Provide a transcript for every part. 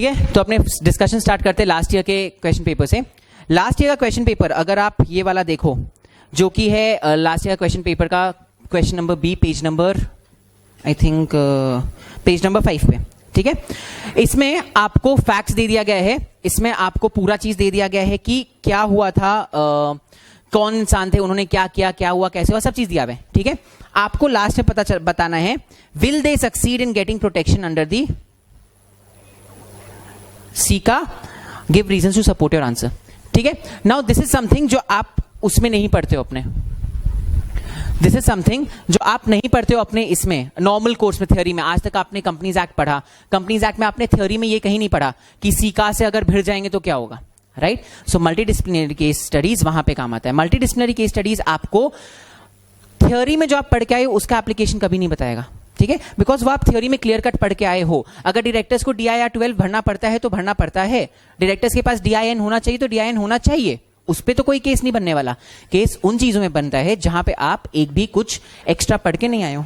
ठीक है, तो अपने डिस्कशन स्टार्ट करते हैं लास्ट ईयर के क्वेश्चन पेपर से। लास्ट ईयर का क्वेश्चन पेपर अगर आप ये वाला देखो, जो कि है लास्ट ईयर क्वेश्चन पेपर का question number B, page number I think page number 5 पे, ठीक है। इसमें आपको फैक्ट्स दे दिया गया है, इसमें आपको पूरा चीज दे दिया गया है कि क्या हुआ था, कौन इंसान थे, उन्होंने क्या किया, क्या हुआ, कैसे हुआ, सब चीज दिया हुआ है, ठीक है। आपको लास्ट में बताना है will they succeed in getting protection under the SICA, give reasons to support your answer, ठीक है। नाउ दिस इज समथिंग जो आप उसमें नहीं पढ़ते हो अपने, दिस इज समथिंग जो आप नहीं पढ़ते हो अपने इसमें नॉर्मल कोर्स में, थ्योरी में। आज तक आपने कंपनीज एक्ट पढ़ा, कंपनीज एक्ट में आपने थ्योरी में ये कहीं नहीं पढ़ा कि सीका से अगर भिड़ जाएंगे तो क्या होगा, राइट। सो मल्टीडिसिप्लिनरी केस स्टडीज वहां पे काम आता है। मल्टीडिसिप्लिनरी केस स्टडीज आपको थ्योरी में जो आप पढ़ के आए हो उसका एप्लीकेशन कभी नहीं बताएगा, ठीक है, बिकॉज वो आप थ्योरी में क्लियर कट पढ़ के आए हो। अगर डायरेक्टर्स को DIR 12 भरना पड़ता है तो भरना पड़ता है, डायरेक्टर्स के पास DIN होना चाहिए तो DIN होना चाहिए, उस पे तो कोई केस नहीं बनने वाला। केस उन चीजों में बनता है जहां पे आप एक भी कुछ एक्स्ट्रा पढ़ के नहीं आए हो,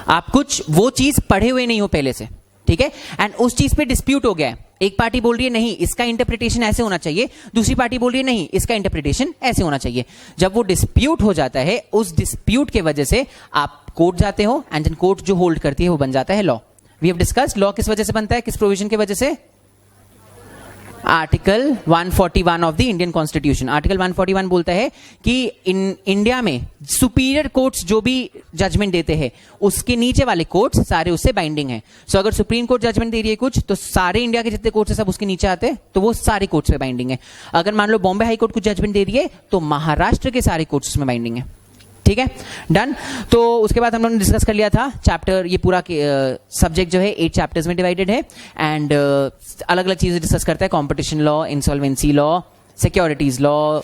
आप कुछ वो चीज पढ़े हुए नहीं हो पहले से, ठीक है। एंड उस चीज पे डिस्प्यूट हो गया है, एक पार्टी बोल रही है नहीं इसका इंटरप्रिटेशन ऐसे होना चाहिए, दूसरी पार्टी बोल रही है नहीं इसका इंटरप्रिटेशन ऐसे होना चाहिए। जब वो डिस्प्यूट हो जाता है, उस डिस्प्यूट के वजह से आप कोर्ट जाते हो एंड देन कोर्ट जो होल्ड करती है वो बन जाता है law. We have discussed law किस वजह से बनता है, किस प्रोविजन की वजह से, article 141 of the Indian constitution. Article 141 बोलता है कि इंडिया में सुपीरियर कोर्ट्स जो भी जजमेंट देते हैं उसके नीचे वाले कोर्ट्स सारे उससे बाइंडिंग है। सो अगर सुप्रीम कोर्ट जजमेंट दे रही है कुछ तो सारे इंडिया के जितने कोर्ट्स है सब उसके नीचे आते हैं, तो वो सारे कोर्ट्स पे बाइंडिंग है। अगर मान लो बॉम्बे हाई कोर्ट कुछ जजमेंट दे रही है तो महाराष्ट्र के सारे कोर्ट्स उसमें बाइंडिंग है, ठीक है, डन। तो उसके बाद हम लोगों ने डिस्कस कर लिया था चैप्टर, ये पूरा सब्जेक्ट जो है 8 चैप्टर्स में डिवाइडेड है एंड अलग अलग चीजें डिस्कस करता है, competition law, insolvency law, securities law,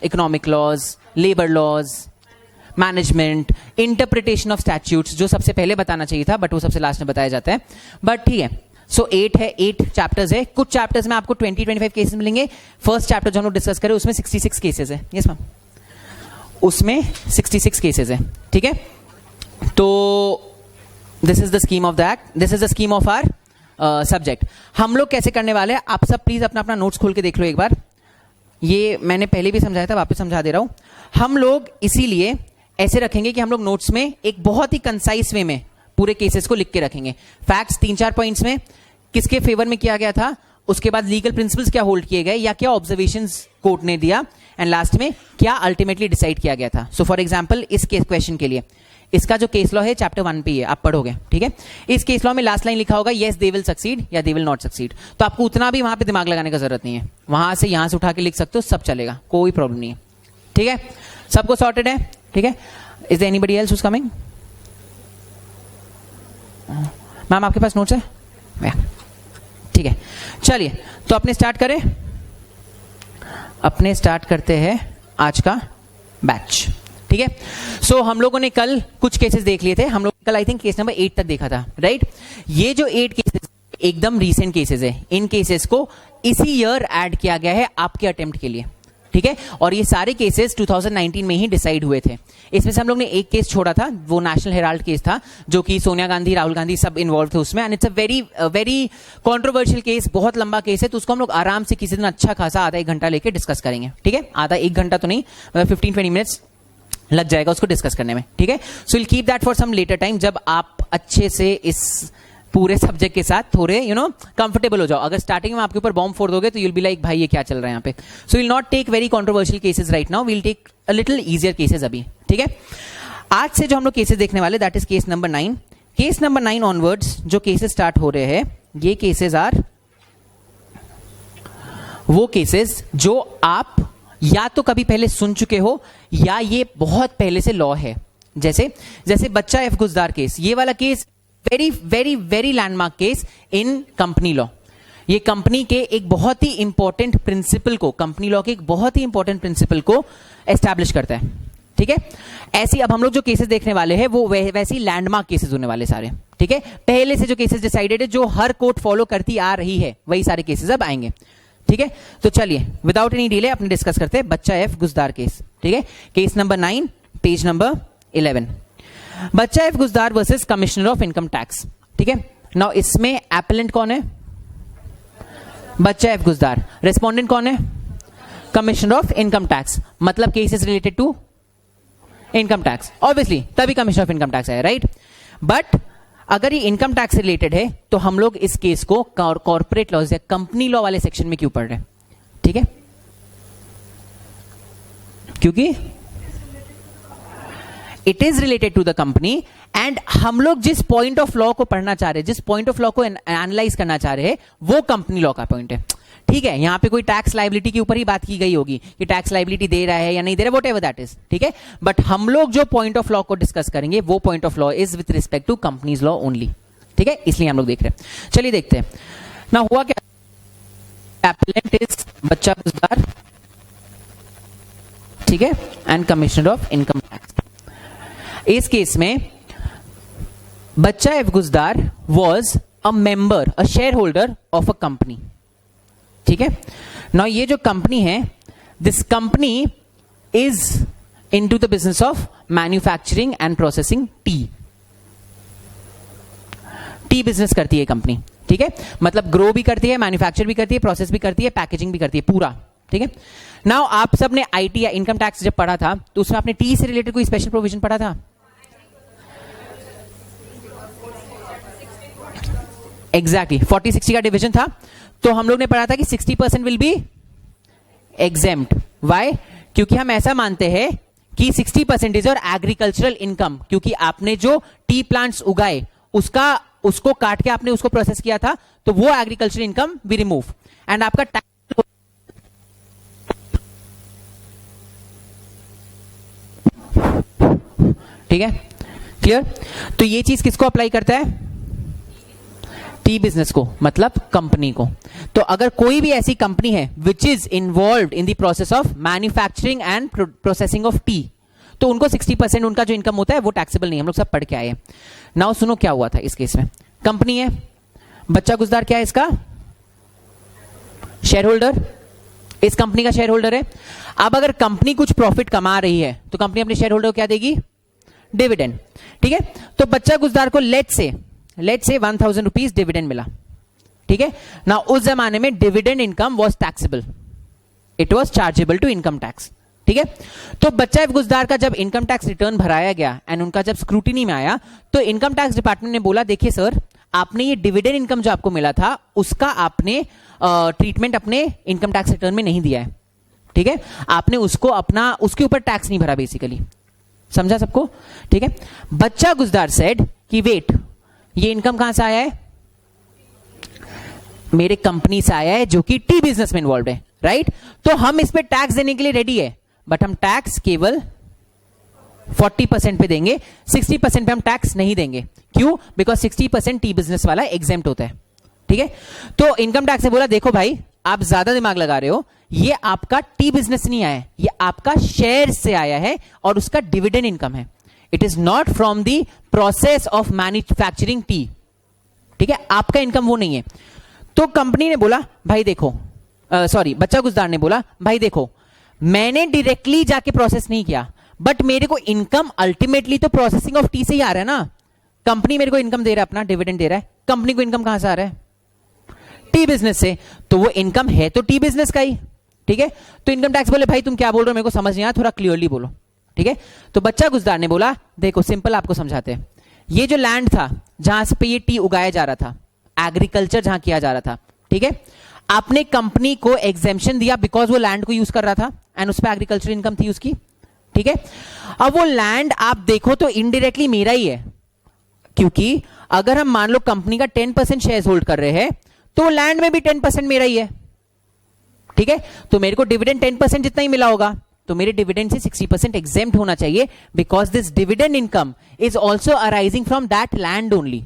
economic laws, labour laws, management, interpretation of statutes, जो सबसे पहले बताना चाहिए था बट वो सबसे लास्ट में बताया जाता है, बट ठीक है। सो 8 है, 8 चैप्टर्स है। कुछ चैप्टर्स में आपको 20-25 केसेस मिलेंगे। फर्स्ट चैप्टर जो हम लोग डिस्कस करें उसमें 66 केसेस है, यस मैम, उसमें 66 केसेस है, ठीक है। तो this is the scheme of the act, this is the scheme of our subject. हम लोग कैसे करने वाले हैं, आप सब प्लीज अपना अपना नोट्स खोल के देख लो एक बार। ये मैंने पहले भी समझाया था, वापस समझा दे रहा हूं। हम लोग इसीलिए ऐसे रखेंगे कि हम लोग नोट्स में एक बहुत ही कंसाइज वे में पूरे केसेस को लिख के रखेंगे। फैक्ट्स 3-4 पॉइंट्स में किसके फेवर में किया गया था, उसके बाद लीगल प्रिंसिपल्स क्या होल्ड किए गए या क्या ऑब्जर्वेशंस कोर्ट ने दिया, एंड लास्ट में क्या अल्टीमेटली डिसाइड किया गया था। सो फॉर एग्जांपल इस केस क्वेश्चन के लिए इसका जो केस लॉ है चैप्टर 1 पे है, आप पढ़ोगे, ठीक है। इस केस लॉ में लास्ट लाइन लिखा होगा यस दे विल सक्सीड या दे विल नॉट सक्सीड, तो आपको उतना भी वहां पे दिमाग लगाने का जरूरत नहीं है, वहां से यहां से उठा के लिख सकते हो, सब चलेगा, कोई प्रॉब्लम नहीं है, ठीक है। सबको सॉर्टेड है, ठीक है। Is there anybody else who is coming? Ma'am आपके पास नोट्स है? ठीक है, चलिए तो अपने स्टार्ट करें, अपने स्टार्ट करते हैं आज का बैच, ठीक है। सो हम लोगों ने कल कुछ केसेस देख लिए थे, हम लोग कल आई थिंक केस नंबर 8 तक देखा था, राइट। ये जो 8 केसेस एकदम रीसेंट केसेस है, इन केसेस को इसी ईयर ऐड किया गया है आपके अटेम्प्ट के लिए, ठीक है। और ये सारे केसेस 2019 में ही डिसाइड हुए थे। इसमें से हम लोग ने एक केस छोड़ा था, वो नेशनल हेराल्ड केस था, जो कि सोनिया गांधी, राहुल गांधी सब इन्वॉल्व थे उसमें, and it's a very controversial case, बहुत लंबा केस है, तो उसको हम लोग आराम से किसी दिन अच्छा खासा आधा 1 घंटा लेके डिस्कस करेंगे, ठीक है। आधा 1 घंटा तो नहीं, मतलब 15-20 मिनट्स लग जाएगा उसको डिस्कस करने में, ठीक है। So will keep that for some later time, जब आप अच्छे से इस पूरे सब्जेक्ट के साथ थोड़े कंफर्टेबल हो जाओ। अगर स्टार्टिंग में आपके ऊपर बॉम्ब फोड़ दोगे तो यूल बी लाइक भाई ये क्या चल रहा है यहाँ पे। So will not take very controversial cases right now, will take a little easier cases अभी, ठीक है। आज से जो हम लोग केसेस देखने वाले that is case number 9। Case number 9 onwards जो केसेस स्टार्ट हो रहे हैं, ये केसेस आर वो केसेस जो आप या तो कभी पहले सुन चुके हो या ये बहुत पहले से लॉ है। जैसे बच्चा एफ गुजदार केस, ये वाला case very very very landmark case in company law. ये कंपनी के एक बहुत ही इंपॉर्टेंट प्रिंसिपल को, कंपनी लॉ के एक बहुत ही इंपॉर्टेंट प्रिंसिपल को एस्टैब्लिश करता है, ठीक है। ऐसी अब हम लोग जो केसेस देखने वाले हैं वो वैसी लैंडमार्क केसेस होने वाले सारे, ठीक है। पहले से जो केसेस डिसाइडेड है, जो हर कोर्ट फॉलो करती आ रही है, वही सारे केसेस अब आएंगे, ठीक है। तो चलिए विदाउट एनी डिले अपने डिस्कस करते हैं बच्चा एफ गुजदार केस, ठीक है। Case number 9 page number 11, Bacha F Guzdar versus commissioner of income tax, ठीक है। नाउ इसमें एपेलेंट कौन है? बच्चा एफ गुजदार, रेस्पोंडेंट कौन है? कमिश्नर ऑफ इनकम टैक्स, मतलब case is related to income tax, obviously तभी कमिश्नर ऑफ इनकम टैक्स है, राइट। बट अगर ये इनकम टैक्स से रिलेटेड है तो हम लोग इस केस को कॉर्पोरेट लॉज या कंपनी लॉ वाले सेक्शन में क्यों पढ़ रहे हैं? ठीक है, क्योंकि it is related to the company and हम लोग जिस पॉइंट ऑफ लॉ को पढ़ना चाह रहे हैं, जिस पॉइंट ऑफ लॉ को एनालाइज करना चाह रहे हैं, वो कंपनी लॉ का पॉइंट है। ठीक है, यहां पे कोई टैक्स लाइबिलिटी के ऊपर ही बात की गई होगी कि टैक्स लाइबिलिटी दे रहा है या नहीं दे रहा है, व्हाटएवर दैट इज, ठीक है। बट हम लोग जो पॉइंट ऑफ लॉ को डिस्कस करेंगे वो point of law is with respect to companies law only, ठीक है, इसलिए हम लोग देख रहे हैं। चलिए देखते हैं ना हुआ क्या। एप्लीकेंट इज बच्चा गुजदार, ठीक है, and commissioner of income tax. इस केस में Bacha F Guzdar was a member, a shareholder of a company, ठीक है ना। ये जो कंपनी है, this company is into the business of manufacturing and processing tea business करती है कंपनी, ठीक है, मतलब ग्रो भी करती है, मैन्युफैक्चर भी करती है, प्रोसेस भी करती है, पैकेजिंग भी करती है, पूरा, ठीक है। नाउ आप सब ने आईटी या इनकम टैक्स जब पढ़ा था तो उसमें आपने टी से रिलेटेड कोई स्पेशल प्रोविजन पढ़ा था? एग्जैक्टली 40-60 का डिवीजन था, तो हम लोग ने पढ़ा था कि 60% विल बी एग्जेम्प्ट। व्हाई? क्योंकि हम ऐसा मानते हैं कि 60% इज योर एग्रीकल्चरल इनकम, क्योंकि आपने जो टी प्लांट्स उगाए उसको काट के आपने उसको प्रोसेस किया था, तो वो agricultural income we remove and आपका टैक्स, ठीक है, क्लियर। तो ये चीज किसको अप्लाई करता है? टी बिजनेस को, मतलब कंपनी को। तो अगर कोई भी ऐसी कंपनी है which is involve in the process of manufacturing and processing of T, तो उनको 60% उनका जो इनकम होता है वो टैक्सेबल नहीं है। हम लोग सब पढ़ के आए हैं। नाउ सुनो क्या हुआ था इस केस में। कंपनी है, बच्चा गुजदार क्या है इसका? शेयर होल्डर, इस कंपनी का शेयर होल्डर है। अब अगर कंपनी कुछ प्रॉफिट कमा रही है तो कंपनी अपने शेयर होल्डर को क्या देगी? डिविडेंड, ठीक है। तो बच्चा गुजदार को लेट्स से 1000 रुपीज डिविडेंड मिला, ठीक है ना। उस जमाने में dividend income was taxable, it was chargeable to income tax, ठीक है। तो बच्चा एफ गुजदार का जब इनकम टैक्स रिटर्न भराया गया एंड उनका जब स्क्रूटिनी में आया तो इनकम टैक्स डिपार्टमेंट ने बोला, देखिए सर, आपने ये डिविडेंड इनकम जो आपको मिला था उसका आपने ट्रीटमेंट अपने इनकम टैक्स रिटर्न में नहीं दिया है, ठीक है। आपने उसको अपना उसके ऊपर टैक्स नहीं भरा बेसिकली। समझा सबको? ठीक है। बच्चा गुजदार सेड कि वेट, ये इनकम कहां से आया है? मेरे कंपनी से आया है जो कि टी बिजनेस में इन्वॉल्व है, राइट। तो हम इस पे टैक्स देने के लिए रेडी है, बट हम टैक्स केवल 40% पे देंगे, 60% पे हम टैक्स नहीं देंगे। क्यों? बिकॉज 60% टी बिजनेस वाला एग्जेम्प्ट होता है, ठीक है। तो इनकम टैक्स ने बोला, देखो भाई, आप ज्यादा दिमाग लगा रहे हो, ये आपका टी बिजनेस नहीं आया है, ये आपका शेयर से आया है और उसका डिविडेंड इनकम है। It is not from the process of manufacturing T, ठीक है, आपका इनकम वो नहीं है। तो कंपनी ने बोला, भाई देखो, सॉरी, बच्चा गुजदार ने बोला, भाई देखो, मैंने डायरेक्टली जाके प्रोसेस नहीं किया, बट मेरे को इनकम अल्टीमेटली तो प्रोसेसिंग ऑफ टी से ही आ रहा है ना। कंपनी मेरे को इनकम दे रहा है, अपना डिविडेंड दे रहा है, कंपनी को इनकम कहां से आ रहा है? टी बिजनेस से। तो वो इनकम है तो टी बिजनेस का ही, ठीक है। तो इनकम टैक्स बोले, भाई तुम क्या बोल रहे हो, मेरे को समझ नहीं आया, थोड़ा क्लियरली बोलो, ठीक है। तो बच्चा गुजदार ने बोला, देखो सिंपल आपको समझाते हैं, ये जो लैंड था जहां से पे ये टी उगाया जा रहा था, एग्रीकल्चर जहां किया जा रहा था, ठीक है, आपने कंपनी को एग्जेम्पशन दिया बिकॉज वो लैंड को यूज कर रहा था एंड उस पर एग्रीकल्चर इनकम थी उसकी, ठीक है। अब वो लैंड आप देखो तो इनडायरेक्टली मेरा ही है, क्योंकि अगर हम मान लो कंपनी का 10% शेयर होल्ड कर रहे हैं तो लैंड में भी 10% मेरा ही है, ठीक है। तो मेरे को डिविडेंड 10% जितना ही मिला होगा, तो मेरे डिविडेंड से 60% एग्जेम्प्ट होना चाहिए, because this dividend income is also arising from that land only.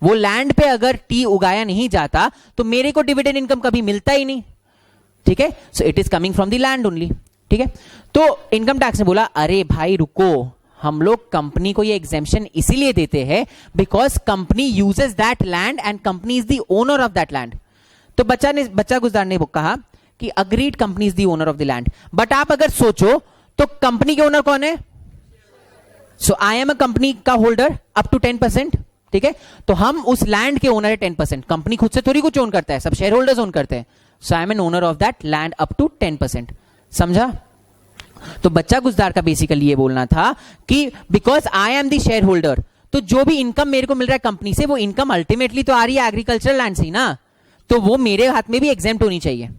वो लैंड पे अगर टी उगाया नहीं जाता तो मेरे को डिविडेंड इनकम कभी मिलता ही नहीं, ठीक है। So it is coming from the land only, ठीक है। तो इनकम टैक्स ने बोला, अरे भाई रुको, हम लोग कंपनी को ये एग्जेम्पशन इसीलिए देते हैं because company uses that land and company is the owner of that land. तो बच्चा गुजदार ने कहा कि agreed, company is the owner of the land. But आप अगर सोचो तो कंपनी के ओनर कौन है? So I am a company का होल्डर अप टू 10%, ठीक है, तो हम उस लैंड के ओनर है 10%, कंपनी खुद से थोड़ी कुछ ओन करता है, सब शेयर होल्डर्स ओन करते हैं, so I am an owner of that land up to 10%, समझा? तो बच्चा गुजदार का बेसिकली ये बोलना था कि because I am the share holder, तो जो भी इनकम मेरे को मिल रहा है कंपनी से, वो इनकम अल्टीमेटली तो आ रही है एग्रीकल्चरल लैंड से ही ना, तो वो मेरे हाथ में भी एग्जेम्प्ट होनी चाहिए,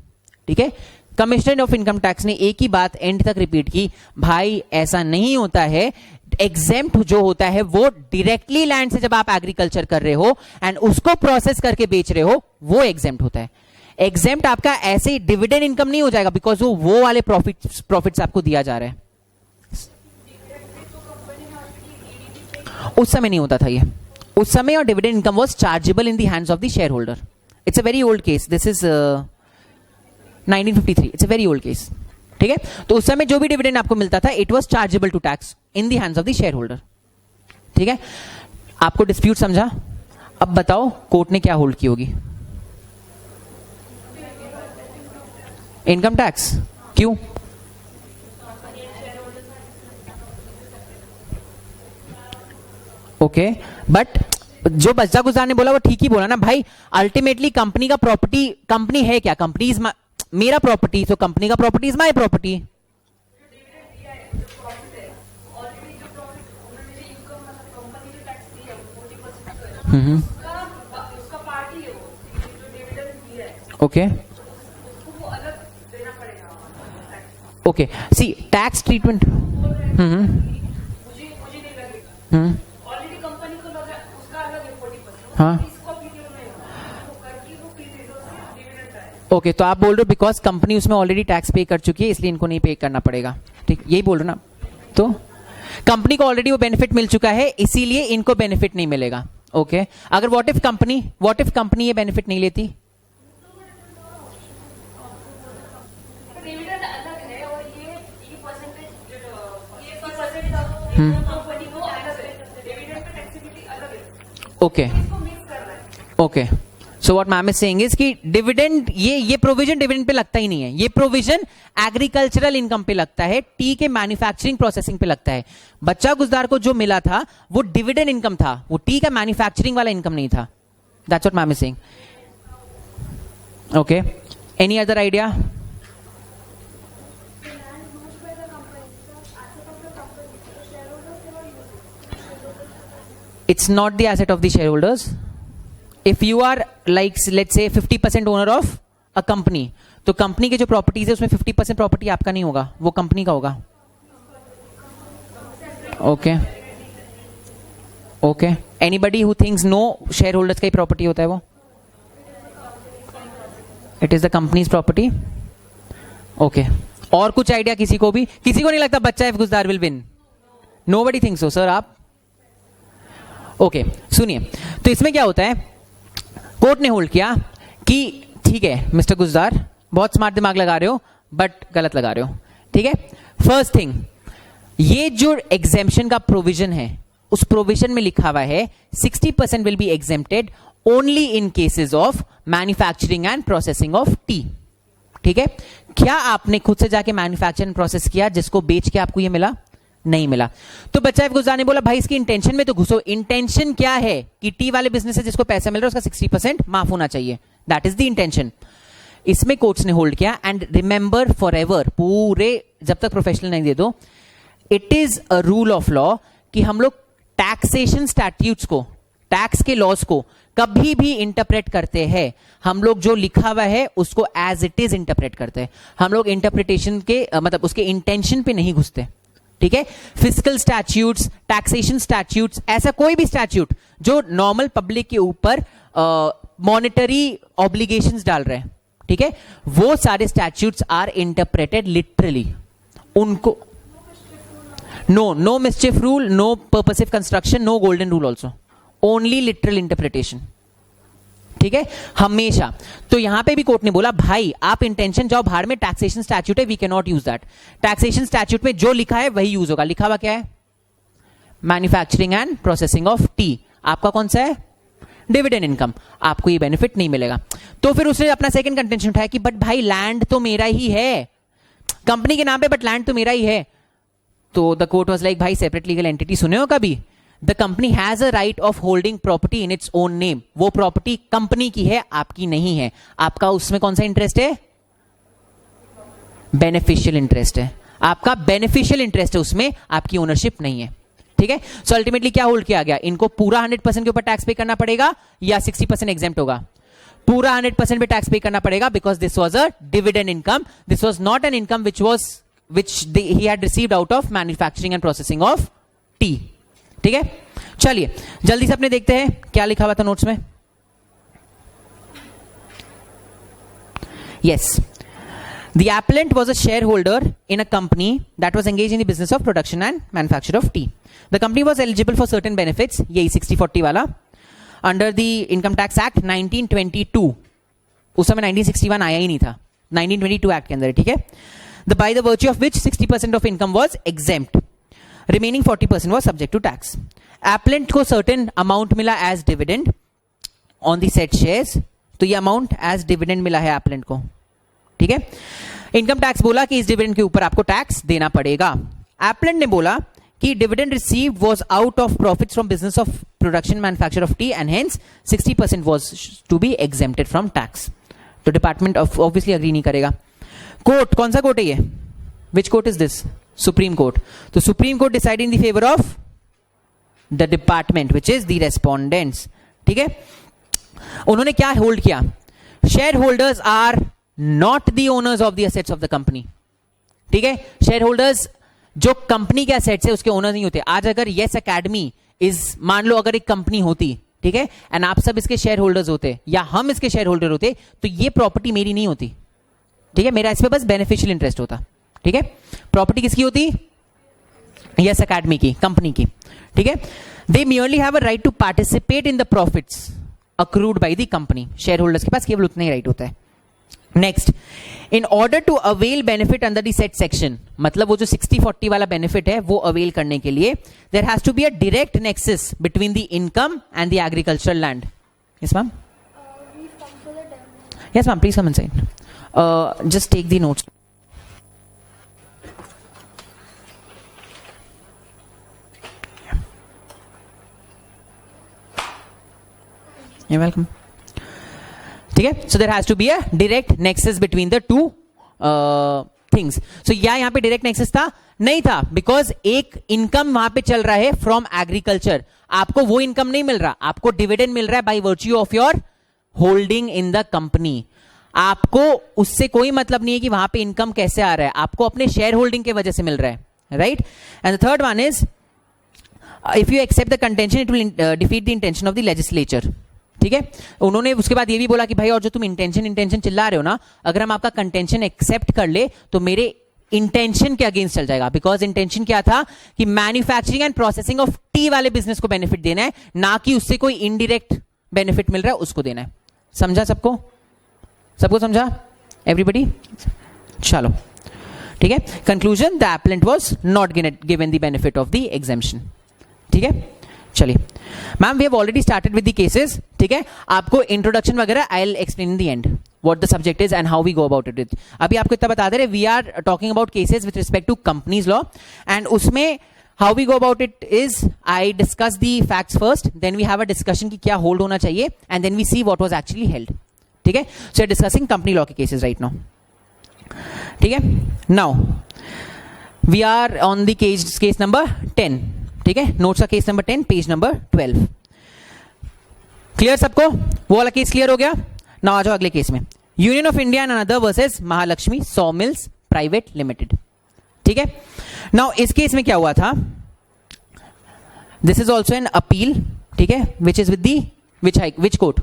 ठीक है। कमिश्नर ऑफ इनकम टैक्स ने एक ही बात एंड तक रिपीट की, भाई ऐसा नहीं होता है, एग्जेम्प्ट जो होता है वो डायरेक्टली लैंड से जब आप एग्रीकल्चर कर रहे हो एंड उसको प्रोसेस करके बेच रहे हो, वो एग्जेम्प्ट होता है। एग्जेम्प्ट आपका ऐसे डिविडेंड इनकम नहीं हो जाएगा, बिकॉज वो वाले प्रॉफिट्स आपको दिया जा रहा है। उस समय नहीं होता था ये, उस समय और dividend income was chargeable in the hands of the share holder. It's a very old case, this is 1953, it's a very old case, ठीक है। तो उस समय जो भी डिविडेंड आपको मिलता था, it was chargeable to tax in the hands of the shareholder, ठीक है। आपको डिस्प्यूट समझा? अब बताओ कोर्ट ने क्या होल्ड की होगी? इनकम टैक्स, क्यों? ओके, बट जो बच्चा गुजार ने बोला वो ठीक ही बोला ना भाई, अल्टीमेटली कंपनी का प्रॉपर्टी, कंपनी है क्या? कंपनी इज मेरा प्रॉपर्टी, तो कंपनी का property is my property. Okay okay, see tax treatment, हाँ ओके, तो आप बोल रहे हो बिकॉज कंपनी उसमें ऑलरेडी टैक्स पे कर चुकी है, इसलिए इनको नहीं पे करना पड़ेगा, ठीक, यही बोल रहे हो ना? तो कंपनी को ऑलरेडी वो बेनिफिट मिल चुका है, इसीलिए इनको बेनिफिट नहीं मिलेगा। ओके, अगर व्हाट इफ कंपनी ये बेनिफिट नहीं लेती? Okay okay, so what ma'am is saying is कि डिविडेंड, ये प्रोविजन डिविडेंड पे लगता ही नहीं है, ये प्रोविजन एग्रीकल्चरल इनकम पे लगता है, टी के मैन्युफैक्चरिंग प्रोसेसिंग पे लगता है। बच्चा गुजदार को जो मिला था वो डिविडेंड इनकम था, वो टी का मैन्युफैक्चरिंग वाला इनकम नहीं था। That's what ma'am is saying. Okay, any other idea? It's not the asset of the shareholders. If you are like let's say 50% owner of a company, तो company के जो properties है उसमें 50% property आपका नहीं होगा, वो कंपनी का होगा। Okay okay, anybody who thinks no shareholders का ही प्रॉपर्टी होता है वो? It is the company's property. Okay, और कुछ आइडिया किसी को भी? किसी को नहीं लगता Bacha F Guzdar will win? Nobody thinks so, sir आप? ओके, सुनिए, तो इसमें क्या होता है, कोर्ट ने होल्ड किया कि ठीक है मिस्टर गुजदार, बहुत स्मार्ट दिमाग लगा रहे हो बट गलत लगा रहे हो, ठीक है। फर्स्ट थिंग, ये जो एग्जेम्पशन का प्रोविजन है, उस प्रोविजन में लिखा हुआ है 60% will be exempted only in cases of manufacturing and processing of T, ठीक है। क्या आपने खुद से जाके मैन्युफैक्चर एंड प्रोसेस किया जिसको बेच के आपको ये मिला? नहीं मिला। तो बच्चा एफ गुजदार ने बोला भाई इसकी इंटेंशन में तो घुसो, इंटेंशन क्या है कि टी वाले बिजनेस से जिसको पैसा मिल रहा है उसका 60% माफ होना चाहिए, दैट इज द इंटेंशन। इसमें कोर्ट्स ने होल्ड किया एंड रिमेंबर फॉर एवर, पूरे जब तक प्रोफेशनल नहीं दे दो, it is a rule of law कि हम लोग टैक्सेशन स्टैट्यूट्स को, टैक्स के लॉज को कभी भी इंटरप्रेट करते हैं, हम लोग जो लिखा हुआ है उसको एज इट इज इंटरप्रेट करते हैं, हम लोग इंटरप्रिटेशन के मतलब उसके इंटेंशन पे नहीं घुसते, ठीक है। फिजिकल स्टैट्यूट्स, टैक्सेशन स्टैट्यूट्स, ऐसा कोई भी स्टैट्यूट जो नॉर्मल पब्लिक के ऊपर मॉनेटरी ऑब्लिगेशंस डाल रहे हैं, ठीक है, वो सारे स्टैट्यूट्स आर इंटरप्रेटेड लिटरली। उनको no mischief rule, no purposive construction, no golden rule also, only literal interpretation, ठीक है, हमेशा। तो यहां पे भी कोर्ट ने बोला भाई आप इंटेंशन जाओ भाड़ में, टैक्सेशन स्टैट्यूट है, we can not use that. Taxation statute में जो लिखा है वही यूज होगा। लिखा हुआ क्या है? Manufacturing and processing of T. आपका कौन सा है? Dividend income. आपको ये बेनिफिट नहीं मिलेगा। तो फिर उसने अपना सेकंड कंटेंशन उठाया कि बट भाई लैंड तो मेरा ही है, कंपनी के नाम पे, बट लैंड तो मेरा ही है। तो द कोर्ट वाज लाइक भाई सेपरेट लीगल एंटिटी सुने हो कभी? The company has a right of holding property in its own name. वो प्रॉपर्टी कंपनी की है, आपकी नहीं है. आपका उसमें कौन सा इंटरेस्ट है? बेनिफिशियल इंटरेस्ट है. आपका बेनिफिशियल इंटरेस्ट है उसमें, आपकी ओनरशिप नहीं है. ठीक है. सो अल्टीमेटली क्या होल्ड किया गया? इनको पूरा 100% के ऊपर टैक्स पे करना पड़ेगा या 60% एग्जेम्प्ट होगा? पूरा 100% पे टैक्स पे करना पड़ेगा, because this was a dividend income. This was not an income which he had received out of manufacturing and processing of tea. ठीक है. चलिए जल्दी से अपने देखते हैं क्या लिखा हुआ था नोट्स में. Yes, the appellant was a shareholder in a company that was engaged in the business of production and manufacture of tea. The company was eligible for certain benefits, यही 60-40 वाला, under the Income Tax Act 1922. उस समय 1961 आया ही नहीं था, 1922 act के अंदर. ठीक है. By the virtue of which 60% of income was exempt, remaining 40% was subject to tax. Appellant को certain amount मिला as dividend on the said shares, तो ये amount as dividend मिला है appellant को. ठीक है. इनकम टैक्स बोला कि इस डिविडेंड के ऊपर आपको टैक्स देना पड़ेगा. appellant ने बोला कि dividend received was out of profits from business of production manufacture of tea and hence 60% was to be exempted from tax. तो डिपार्टमेंट ऑब्वियसली अग्री नहीं करेगा. कोर्ट, कौन सा कोर्ट है ये? Which court is this? Supreme Court. तो Supreme Court decide in the favour of the department which is the respondents. ठीक है. उन्होंने क्या होल्ड किया? Shareholders are not the owners of the assets of the company. ठीक है. Shareholders जो company के एसेट्स है उसके ओनर नहीं होते. आज अगर यस एकेडमी इज, मान लो अगर एक कंपनी होती, ठीक है, एंड आप सब इसके शेयर होल्डर्स होते या हम इसके शेयर होल्डर होते, तो ये प्रॉपर्टी मेरी नहीं होती. ठीक है. मेरा इस पे बस बेनिफिशियल इंटरेस्ट होता. ठीक है. प्रॉपर्टी किसकी होती? यस एकेडमी की, कंपनी की. ठीक है. They merely have a right to participate in the profits accrued by the company. Shareholders के पास केवल उतना ही राइट होता है. Next, in order to avail benefit under the said section, मतलब वो जो 60-40 वाला बेनिफिट है वो अवेल करने के लिए there has to be a direct nexus between the income and the agricultural land. Yes ma'am. Yes ma'am, please come inside. Just take the notes. You're welcome. ठीक है. So there has to be a direct nexus between the two things. So यहाँ पे direct nexus था? नहीं था, because एक income वहां पे चल रहा है from agriculture. आपको वो इनकम नहीं मिल रहा, आपको डिविडेंड मिल रहा है by virtue of your holding in the company. आपको उससे कोई मतलब नहीं है कि वहां पे इनकम कैसे आ रहा है, आपको अपने शेयर होल्डिंग की वजह से मिल रहा है. Right. And the third one is if you accept the contention it will defeat the intention of the legislature. ठीक है. उन्होंने उसके बाद ये भी बोला कि भाई और जो तुम इंटेंशन चिल्ला रहे हो ना, अगर हम आपका कंटेंशन एक्सेप्ट कर ले तो मेरे इंटेंशन के अगेंस्ट चल जाएगा. बिकॉज इंटेंशन क्या था कि manufacturing and processing of T वाले बिजनेस को बेनिफिट देना है, ना कि उससे कोई इनडायरेक्ट बेनिफिट मिल रहा है उसको देना है. समझा सबको? सबको समझा? एवरीबडी? चलो ठीक है. Conclusion, the appellant was not given the benefit of the exemption. ठीक है. चलिए ma'am, we have already started with the cases. ठीक है. आपको इंट्रोडक्शन वगैरह I will explain in the end what the subject is and how we go about it. अभी आपको इतना बता दे रहे, we are talking about cases with respect to companies law, and उसमें how we go about it is I discuss the facts first, then we have a discussion कि क्या hold होना चाहिए, and then we see what was actually held. ठीक है. So discussing company law के cases right now. ठीक है. Now we are on the case number 10. ठीक है. नोट्स का case number 10, page number 12. Clear सबको? वो वाला केस क्लियर हो गया. नाउ आ जाओ अगले केस में. Union of India and another versus Mahalakshmi saw mills private limited. ठीक है. नाउ इस केस में क्या हुआ था? This is also an appeal. ठीक है. Which is with the which court?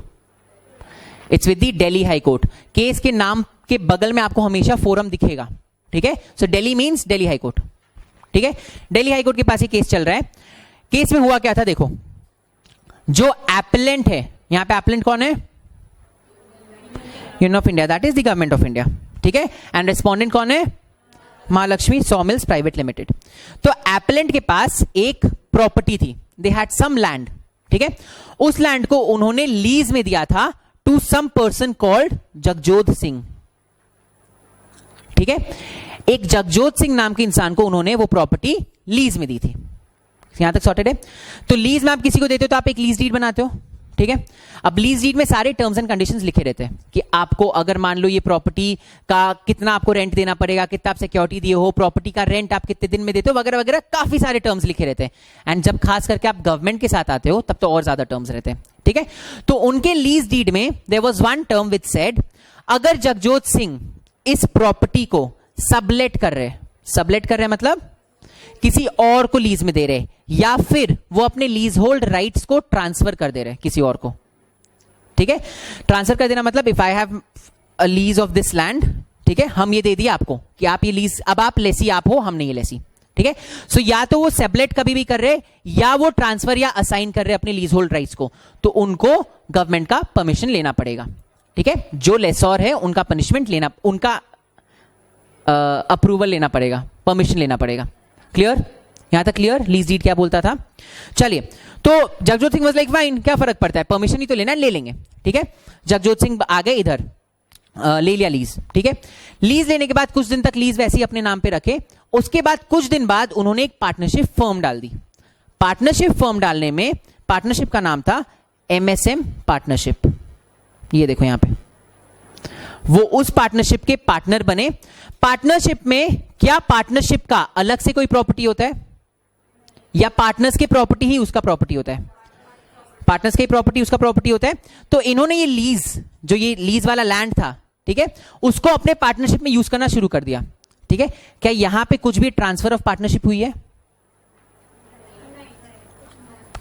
It's with the Delhi high court. Case के नाम के बगल में आपको हमेशा फोरम दिखेगा. ठीक है. So Delhi means Delhi high court. ठीक है. दिल्ली हाई कोर्ट के पास ये केस चल रहा है. केस में हुआ क्या था देखो. जो एप्लेंट है, यहां पे एप्लेंट कौन है? Union of India, that is the government of India. ठीक है. एंड रेस्पोंडेंट कौन है? Mahalakshmi saw mills private limited. तो एप्लेंट के पास एक प्रॉपर्टी थी, दे हैड सम लैंड. ठीक है. उस लैंड को उन्होंने लीज में दिया था to some person called Jagjot Singh. ठीक है. एक जगजोत सिंह नाम के इंसान को उन्होंने वो प्रॉपर्टी लीज में दी थी. यहां तक सॉर्टेड है। तो लीज में आप किसी को देते हो तो आप एक लीज डीड बनाते हो, ठीक है। अब लीज डीड में सारे टर्म्स एंड कंडीशंस लिखे रहते हैं कि आपको अगर मान लो ये प्रॉपर्टी का कितना आपको रेंट देना पड़ेगा, कितना आप सिक्योरिटी दिए हो, प्रॉपर्टी का रेंट आप कितने दिन में देते हो, वगैरह वगैरह, काफी सारे टर्म्स लिखे रहते हैं। एंड जब खास करके आप गवर्नमेंट के साथ आते हो तब तो और ज्यादा टर्म्स रहते हैं, ठीक है। तो उनके लीज डीड में there was one term which said अगर जगजोत सिंह इस प्रॉपर्टी को सबलेट कर रहे मतलब किसी और को लीज में दे रहे, या फिर वो अपने लीज होल्ड राइट्स को ट्रांसफर कर दे रहे किसी और को, ठीक है। ट्रांसफर कर देना मतलब if I have a lease of this land, ठीक है, हम ये दे दिया आपको कि आप ये लीज, अब आप लेसी आप हो, हम नहीं ये लेसी, ठीक है। सो या तो वो सेबलेट कभी भी कर रहे या वो ट्रांसफर या असाइन कर रहे अपने लीज होल्ड राइट्स को, तो उनको गवर्नमेंट का परमिशन लेना पड़ेगा, ठीक है। जो लेसॉर है उनका पनिशमेंट लेना, उनका अप्रूवल लेना पड़ेगा, परमिशन लेना पड़ेगा। क्लियर, यहां तक क्लियर। लीज डीड क्या बोलता था, चलिए। तो Jagjot Singh was like fine, क्या फर्क पड़ता है, परमिशन ही तो लेना है, ले लेंगे, ठीक है। जगजोत सिंह आ गए इधर, ले लिया लीज, ठीक है। लीज लेने के बाद कुछ दिन तक लीज वैसे ही अपने नाम पे रखे। उसके बाद कुछ दिन बाद उन्होंने एक पार्टनरशिप फर्म डाल दी। पार्टनरशिप फर्म डालने में पार्टनरशिप का नाम था एमएसएम पार्टनरशिप। ये देखो यहां पे, वो उस पार्टनरशिप के पार्टनर बने। पार्टनरशिप में क्या पार्टनरशिप का अलग से कोई प्रॉपर्टी होता है, या पार्टनर्स की प्रॉपर्टी ही उसका प्रॉपर्टी होता है? पार्टनर्स की प्रॉपर्टी उसका प्रॉपर्टी होता है। तो इन्होंने ये लीज, जो ये लीज वाला लैंड था, ठीक है, उसको अपने पार्टनरशिप में यूज करना शुरू कर दिया, ठीक है। क्या यहां पे कुछ भी ट्रांसफर ऑफ पार्टनरशिप हुई है?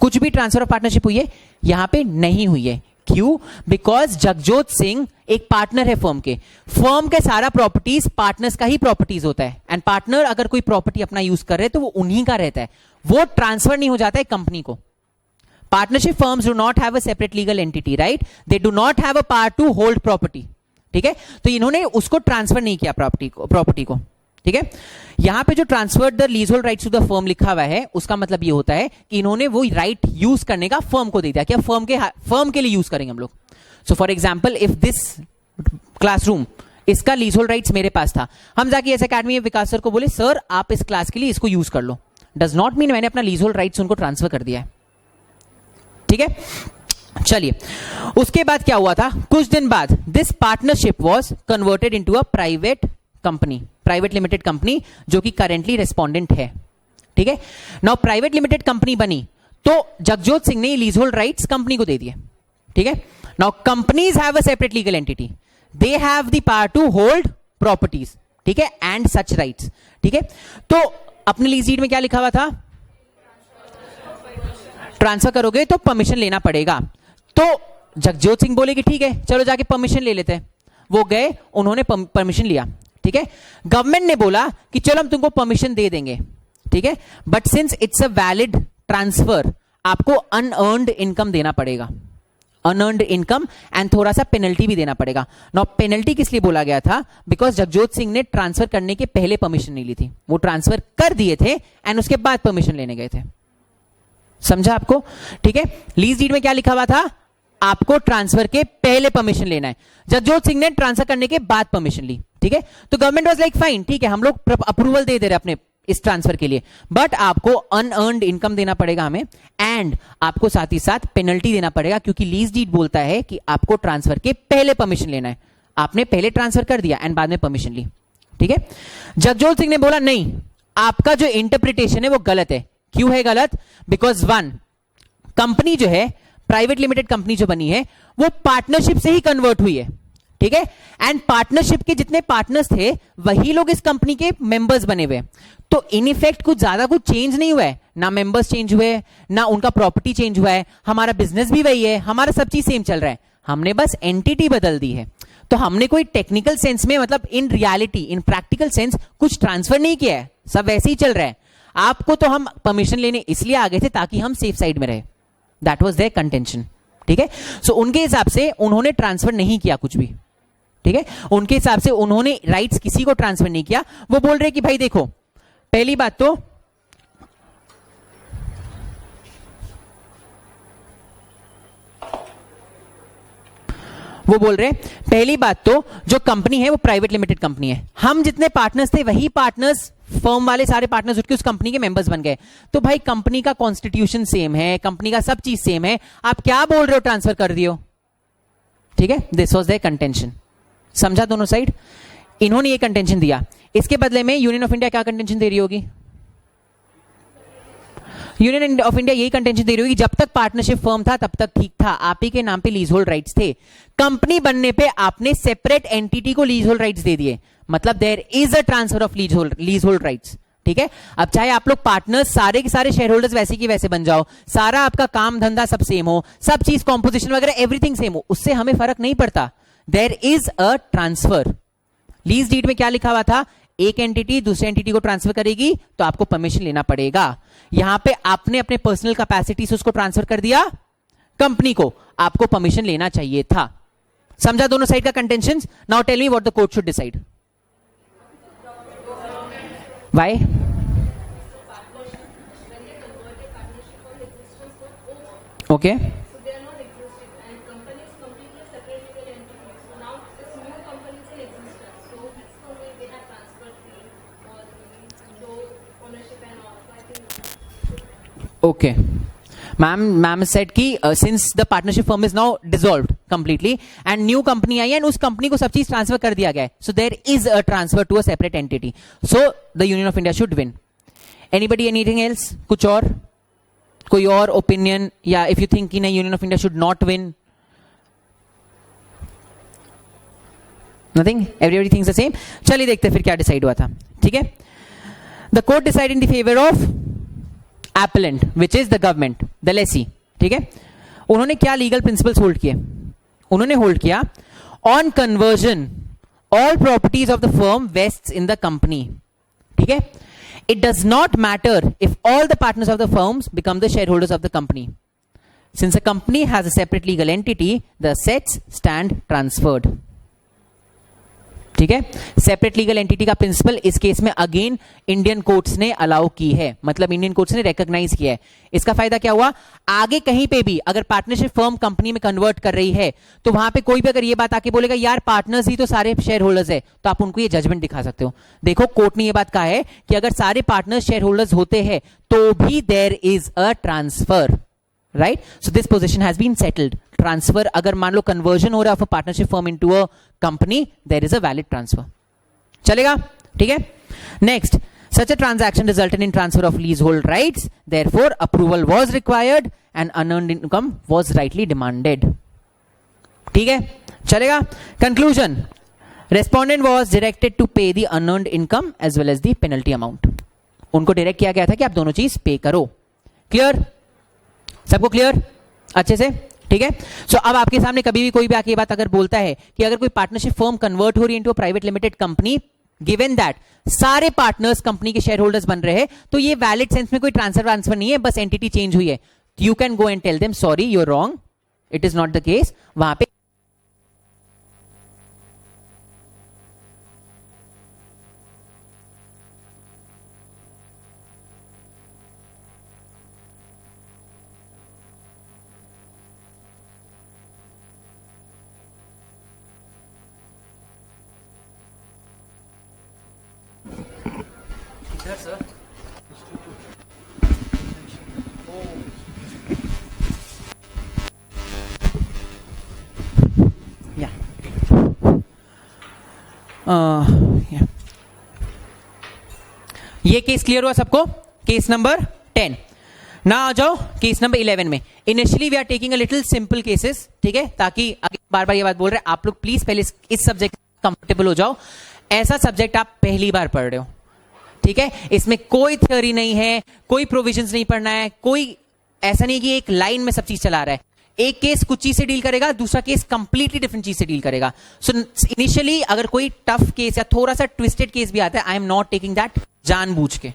कुछ भी ट्रांसफर ऑफ पार्टनरशिप हुई है? यहां पे नहीं हुई है। क्यों? बिकॉज जगजोत सिंह एक पार्टनर है फर्म के। फर्म के सारा प्रॉपर्टीज पार्टनर्स का ही प्रॉपर्टीज होता है, एंड पार्टनर अगर कोई प्रॉपर्टी अपना यूज कर रहे हैं तो वो उन्हीं का रहता है, वो ट्रांसफर नहीं हो जाता है कंपनी को। Partnership firms do not have a separate legal entity, right, they do not have a power to hold property, ठीक है। तो इन्होंने उसको ट्रांसफर नहीं किया प्रॉपर्टी को, ठीक है। यहां पे जो transfer the leasehold rights to the firm लिखा हुआ है, उसका मतलब ये होता है कि इन्होंने वो राइट यूज करने का फर्म को दे दिया, क्या फर्म के लिए यूज करेंगे हम लोग। So for example, if this classroom, इसका लीज होल्ड राइट्स मेरे पास था, हम जाके एस अकेडमी में विकास सर को बोले सर आप इस क्लास के लिए इसको यूज कर लो, डज नॉट मीन मैंने अपना लीज होल्ड राइट्स उनको ट्रांसफर कर दिया है, ठीक है। चलिए, उसके बाद क्या हुआ था, कुछ दिन बाद this partnership was converted into a private company, private limited company, जो कि करेंटली रेस्पोंडेंट है, ठीक है। नाउ प्राइवेट लिमिटेड कंपनी बनी तो जगजोत सिंह ने लीज होल्ड राइट्स कंपनी को दे दिए, ठीक है। Now companies have a separate legal entity, they have the power to hold properties, ठीक है, एंड सच राइट्स, ठीक है। तो अपने लीज डीड में क्या लिखा हुआ था, ट्रांसफर करोगे तो परमिशन लेना पड़ेगा। तो जगजोत सिंह बोले कि ठीक है चलो जाके परमिशन ले लेते हैं। वो गए, उन्होंने परमिशन लिया, ठीक है। गवर्नमेंट ने बोला कि चलो हम तुमको परमिशन दे देंगे, ठीक है, but since it's a valid transfer आपको अनअर्न्ड इनकम देना पड़ेगा, अनअर्न्ड इनकम, एंड थोड़ा सा पेनल्टी भी देना पड़ेगा। नाउ पेनल्टी किस लिए बोला गया था, बिकॉज जगजोत सिंह ने ट्रांसफर करने के पहले परमिशन नहीं ली थी, वो ट्रांसफर कर दिए थे एंड उसके बाद परमिशन लेने गए थे। समझा आपको, ठीक है। लीज डीड में क्या लिखा हुआ था, आपको ट्रांसफर के पहले परमिशन लेना है। जगजोत सिंह ने ट्रांसफर करने के बाद परमिशन ली, ठीक है। तो गवर्नमेंट वाज लाइक फाइन, ठीक है, हम लोग अप्रूवल दे रहे अपने इस ट्रांसफर के लिए, बट आपको अनअर्न्ड इनकम देना पड़ेगा हमें, एंड आपको साथ ही साथ पेनल्टी देना पड़ेगा, क्योंकि लीज डीड बोलता है कि आपको ट्रांसफर के पहले परमिशन लेना है। आपने पहले ट्रांसफर कर दिया एंड बाद में परमिशन ली, ठीक है। जगजोत सिंह ने बोला नहीं, आपका जो इंटरप्रिटेशन है वो गलत है। क्यों है गलत, बिकॉज वन, कंपनी जो है, प्राइवेट लिमिटेड कंपनी जो बनी है, वो पार्टनरशिप से ही कन्वर्ट हुई है, ठीक है, एंड पार्टनरशिप के जितने पार्टनर्स थे वही लोग इस कंपनी के मेंबर्स बने हुए। तो इन इफेक्ट कुछ ज्यादा कुछ चेंज नहीं हुआ है, ना मेंबर्स चेंज हुए, ना उनका प्रॉपर्टी चेंज हुआ है, हमारा बिजनेस भी वही है, हमारा सब चीज सेम चल रहा है, हमने बस एंटिटी बदल दी है। तो हमने कोई टेक्निकल सेंस में, मतलब in reality, in practical sense कुछ ट्रांसफर नहीं किया है, सब वैसे ही चल रहा है। आपको तो हम परमिशन लेने इसलिए आ गए थे ताकि हम सेफ साइड में रहे, दैट वाज देयर कंटेंशन, ठीक है। सो उनके हिसाब से उन्होंने ट्रांसफर नहीं किया कुछ भी, ठीक है, उनके हिसाब से उन्होंने राइट्स किसी को ट्रांसफर नहीं किया। वो बोल रहे कि भाई देखो, पहली बात तो जो कंपनी है वो प्राइवेट लिमिटेड कंपनी है, हम जितने पार्टनर्स थे वही पार्टनर्स फर्म वाले सारे पार्टनर्स उठ के उस कंपनी के मेंबर्स बन गए। तो भाई कंपनी का कॉन्स्टिट्यूशन सेम है, कंपनी का सब चीज सेम है, आप क्या बोल रहे हो ट्रांसफर कर दियो? ठीक है, दिस वाज देयर कंटेंशन। समझा दोनों साइड? इन्होंने ये कंटेंशन दिया, इसके बदले में यूनियन ऑफ इंडिया क्या कंटेंशन दे रही होगी? यूनियन ऑफ इंडिया यही कंटेंशन दे रही होगी, जब तक पार्टनरशिप फर्म था तब तक ठीक था, आप ही के नाम पे लीज होल्ड राइट्स थे। कंपनी बनने पे आपने सेपरेट एंटिटी को लीज होल्ड राइट्स दे दिए, मतलब there is a transfer of leasehold rights. ठीक है, अब चाहे आप लोग पार्टनर्स सारे के सारे शेयर होल्डर्स वैसे की वैसे बन जाओ, सारा आपका काम धंधा सब सेम हो, सब चीज कॉम्पोजिशन वगैरह एवरीथिंग सेम हो, उससे हमें फर्क नहीं पड़ता। There is a transfer. Lease deed में क्या लिखा हुआ था? एक एंटिटी दूसरे एंटिटी को ट्रांसफर करेगी तो आपको परमिशन लेना पड़ेगा। यहां पे आपने अपने पर्सनल कैपेसिटी से उसको ट्रांसफर कर दिया कंपनी को, आपको परमिशन लेना चाहिए था। समझा दोनों साइड का contention? Now tell me what the court should decide. Why? Okay, okay, ma'am said कि since the partnership firm is now dissolved completely and new company आई है and उस कंपनी को सब चीज ट्रांसफर कर दिया गया है, so there is a transfer to a separate entity, so the Union of India should win. Anybody anything else? कुछ और कोई और ओपिनियन, या if you think कि नहीं Union of India should not win? Nothing? Everybody thinks the same? चलिए देखते फिर क्या डिसाइड हुआ था। ठीक है, the court decided in the favor of appellant which is the government, the lessee। ठीक है, उन्होंने क्या लीगल प्रिंसिपल्स होल्ड किए? उन्होंने होल्ड किया on conversion all properties of the firm wastes in the company. ठीक है, it does not matter if all the partners of the firms become the share holders of the company. Since a company has a separate legal entity, the assets stand transferred. ठीक है, separate legal entity का principal इस case में again Indian courts ने allow की है, मतलब Indian courts ने रिकॉग्नाइज किया है। इसका फायदा क्या हुआ? आगे कहीं पे भी अगर पार्टनरशिप फर्म कंपनी में कन्वर्ट कर रही है तो वहां पे कोई भी अगर ये बात आके बोलेगा यार पार्टनर्स ही तो सारे शेयर होल्डर्स है, तो आप उनको ये जजमेंट दिखा सकते हो। देखो कोर्ट ने ये बात कहा है कि अगर सारे पार्टनर्स शेयर होल्डर्स होते हैं तो भी there is a transfer, right? So this position has been settled. Transfer अगर मान लो कन्वर्जन हो रहा है partnership firm into a company, there is a valid transfer. चलेगा? ठीक है, next, such a transaction resulted in transfer of leasehold rights, therefore approval was required and unearned income was rightly demanded। ठीक है, चलेगा? conclusion, respondent was directed to pay the unearned income as well as the penalty amount। उनको direct किया गया था कि आप दोनों चीज पे करो। क्लियर? सबको क्लियर अच्छे से? ठीक है, सो अब आपके सामने कभी भी कोई भी आके ये बात अगर बोलता है कि अगर कोई पार्टनरशिप फर्म कन्वर्ट हो रही है into private limited company, given that सारे पार्टनर्स कंपनी के शेयर होल्डर्स बन रहे हैं, तो ये वैलिड सेंस में कोई ट्रांसफर नहीं है, बस एंटिटी चेंज हुई है। You can go and tell them sorry you are wrong, it is not the case. वहां पे सर ये केस क्लियर हुआ सबको? Case number 10। ना आ जाओ केस नंबर 11 में। Initially we are taking a little simple cases, ठीक है, ताकि बार बार ये बात बोल रहे हैं आप लोग प्लीज पहले इस सब्जेक्ट कंफर्टेबल हो जाओ। ऐसा सब्जेक्ट आप पहली बार पढ़ रहे हो, ठीक है, इसमें कोई थ्योरी नहीं है, कोई प्रोविजंस नहीं पढ़ना है, कोई ऐसा नहीं कि एक लाइन में सब चीज चला रहा है। एक केस कुछ चीज से डील करेगा, दूसरा केस कंप्लीटली डिफरेंट चीज से डील करेगा। सो इनिशियली अगर कोई टफ केस या थोड़ा सा ट्विस्टेड केस भी आता है, I am not taking that जानबूझ के,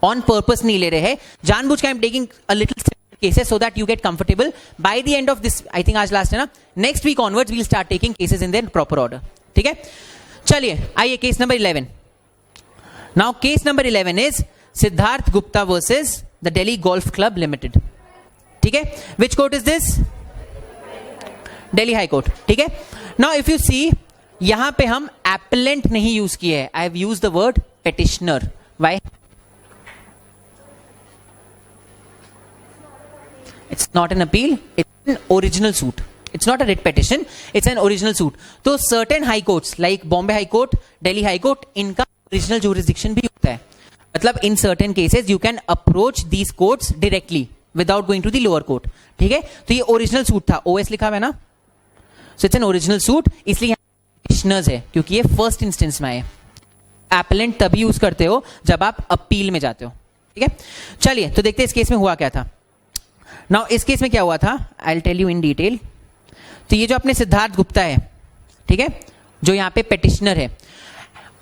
ऑन पर्पस नहीं ले रहे हैं, जानबूझ के I am taking a little cases so that you get comfortable. By the end of this, I think आज लास्ट है ना, next week onwards we'll start taking cases in their proper order. ठीक है, चलिए आइए case number 11। Now case number 11 is Siddharth Gupta versus the Delhi Golf Club Limited. ठीक है, which court is this? Delhi High Court. ठीक है, now if you see यहां पे हम appellant नहीं यूज किए हैं, I have used the word petitioner. Why? It's not an appeal, it's an original suit. It's not a writ petition, it's an original suit. तो certain high courts like Bombay high court, Delhi high court, इनका original jurisdiction भी होता है. मतलब in certain cases you can approach these courts directly without going to the lower court. ठीक है, तो ये ओरिजिनल सूट था, ओएस लिखा हुआ है ना, so it's an original suit. इसलिए पिटिशनर्स है क्योंकि ये फर्स्ट इंस्टेंस में आए. एपेलेंट तभी यूज करते हो जब आप अपील में जाते हो. ठीक है, चलिए तो देखते हैं इस केस में हुआ क्या था. नाउ इस केस में क्या हुआ था, I will tell you in detail. तो ये जो अपने सिद्धार्थ गुप्ता है, ठीक है, जो यहाँ पे पेटिशनर है,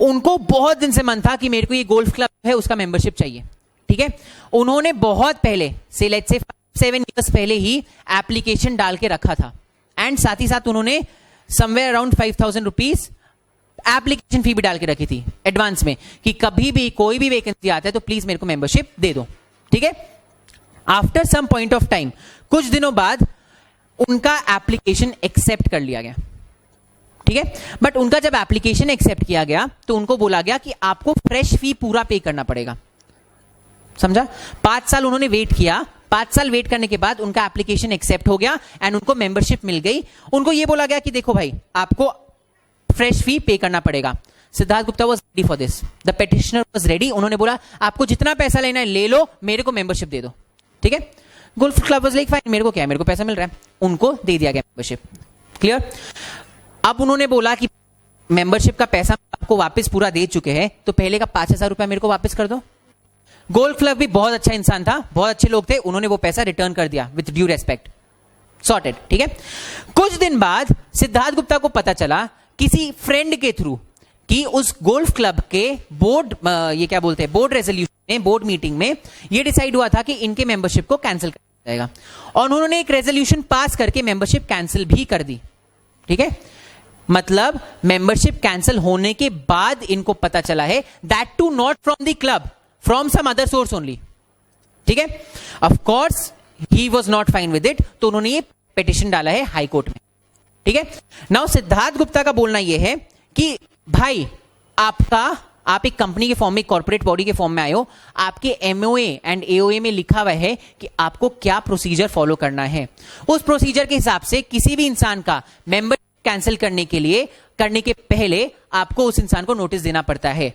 उनको बहुत दिन से मन था कि मेरे को ये गोल्फ क्लब है उसका मेंबरशिप चाहिए. ठीक है, उन्होंने बहुत पहले से लेट्स से 7 years पहले ही एप्लीकेशन डाल के रखा था. एंड साथ ही साथ उन्होंने somewhere around 5,000 rupees application fee भी डाल के रखी थी एडवांस में कि कभी भी कोई भी वैकेंसी आता है तो प्लीज मेरे को मेंबरशिप दे दो. ठीक है, after some point of time, कुछ दिनों बाद उनका एप्लीकेशन एक्सेप्ट कर लिया गया. ठीक है, बट उनका जब एप्लीकेशन एक्सेप्ट किया गया तो उनको बोला गया कि आपको फ्रेश फी पूरा पे करना पड़ेगा. समझा? 5 साल उन्होंने वेट किया. 5 साल वेट करने के बाद उनका एप्लीकेशन एक्सेप्ट हो गया एंड उनको मेंबरशिप मिल गई. उनको यह बोला गया कि देखो भाई, आपको फ्रेश फी पे करना पड़ेगा. Siddharth Gupta was ready for this, the petitioner was ready. उन्होंने बोला आपको जितना पैसा लेना है ले लो, मेरे को मेंबरशिप दे दो. ठीक है, golf club was like fine, मेरे को क्या है, मेरे को पैसा मिल रहा है. उनको दे दिया गया मेंबरशिप. क्लियर? अब उन्होंने बोला कि मेंबरशिप का पैसा आपको वापस पूरा दे चुके हैं, तो पहले का 5,000 रुपया मेरे को वापस कर दो. गोल्फ क्लब भी बहुत अच्छा इंसान था, बहुत अच्छे लोग थे, उन्होंने वो पैसा रिटर्न कर दिया विथ ड्यू रेस्पेक्ट. सॉर्टेड. ठीक है, कुछ दिन बाद सिद्धार्थ गुप्ता को पता चला किसी फ्रेंड के थ्रू कि उस गोल्फ क्लब के बोर्ड, ये क्या बोलते हैं, बोर्ड रेजोल्यूशन में, बोर्ड मीटिंग में ये डिसाइड हुआ था कि इनके मेंबरशिप को कैंसिल कर जाएगा. और उन्होंने एक रेजोल्यूशन पास करके मेंबरशिप कैंसिल भी कर दी. ठीक है, मतलब मेंबरशिप कैंसिल होने के बाद इनको पता चला है, that too not from the club, from some other source only. ठीक है, of course he was not fine with it, तो उन्होंने ये पिटीशन डाला है हाई कोर्ट में. ठीक है, नाउ सिद्धार्थ गुप्ता का बोलना यह है कि भाई आप एक कंपनी के फॉर्म में, कॉर्पोरेट बॉडी के फॉर्म में आए हो, आपके एमओए एंड एओए में लिखा हुआ है कि आपको क्या प्रोसीजर फॉलो करना है. उस प्रोसीजर के हिसाब से किसी भी इंसान का मेंबर कैंसिल करने के पहले आपको उस इंसान को नोटिस देना पड़ता है.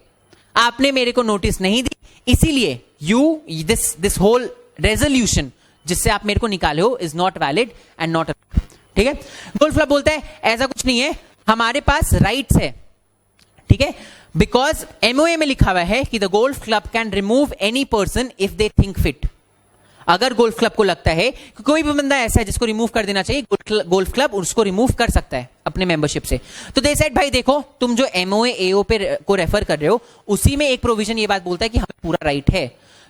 आपने मेरे को नोटिस नहीं दी, इसीलिए दिस होल रेजोल्यूशन जिससे आप मेरे को निकाले हो is not valid and not. ठीक है, गोल्फ क्लब बोलता है ऐसा कुछ नहीं है, हमारे पास राइट्स है. ठीक है, बिकॉज एमओए में लिखा हुआ है कि the golf club can remove any person if they think fit. अगर गोल्फ क्लब को लगता है कि कोई भी बंदा ऐसा है जिसको रिमूव कर देना चाहिए, गोल्फ क्लब उसको रिमूव कर सकता है अपने मेंबरशिप से. तो दे सेड भाई देखो, तुम जो एमओए एओ पे को रेफर कर रहे हो, उसी में एक प्रोविजन ये बात बोलता है कि हमें पूरा राइट है,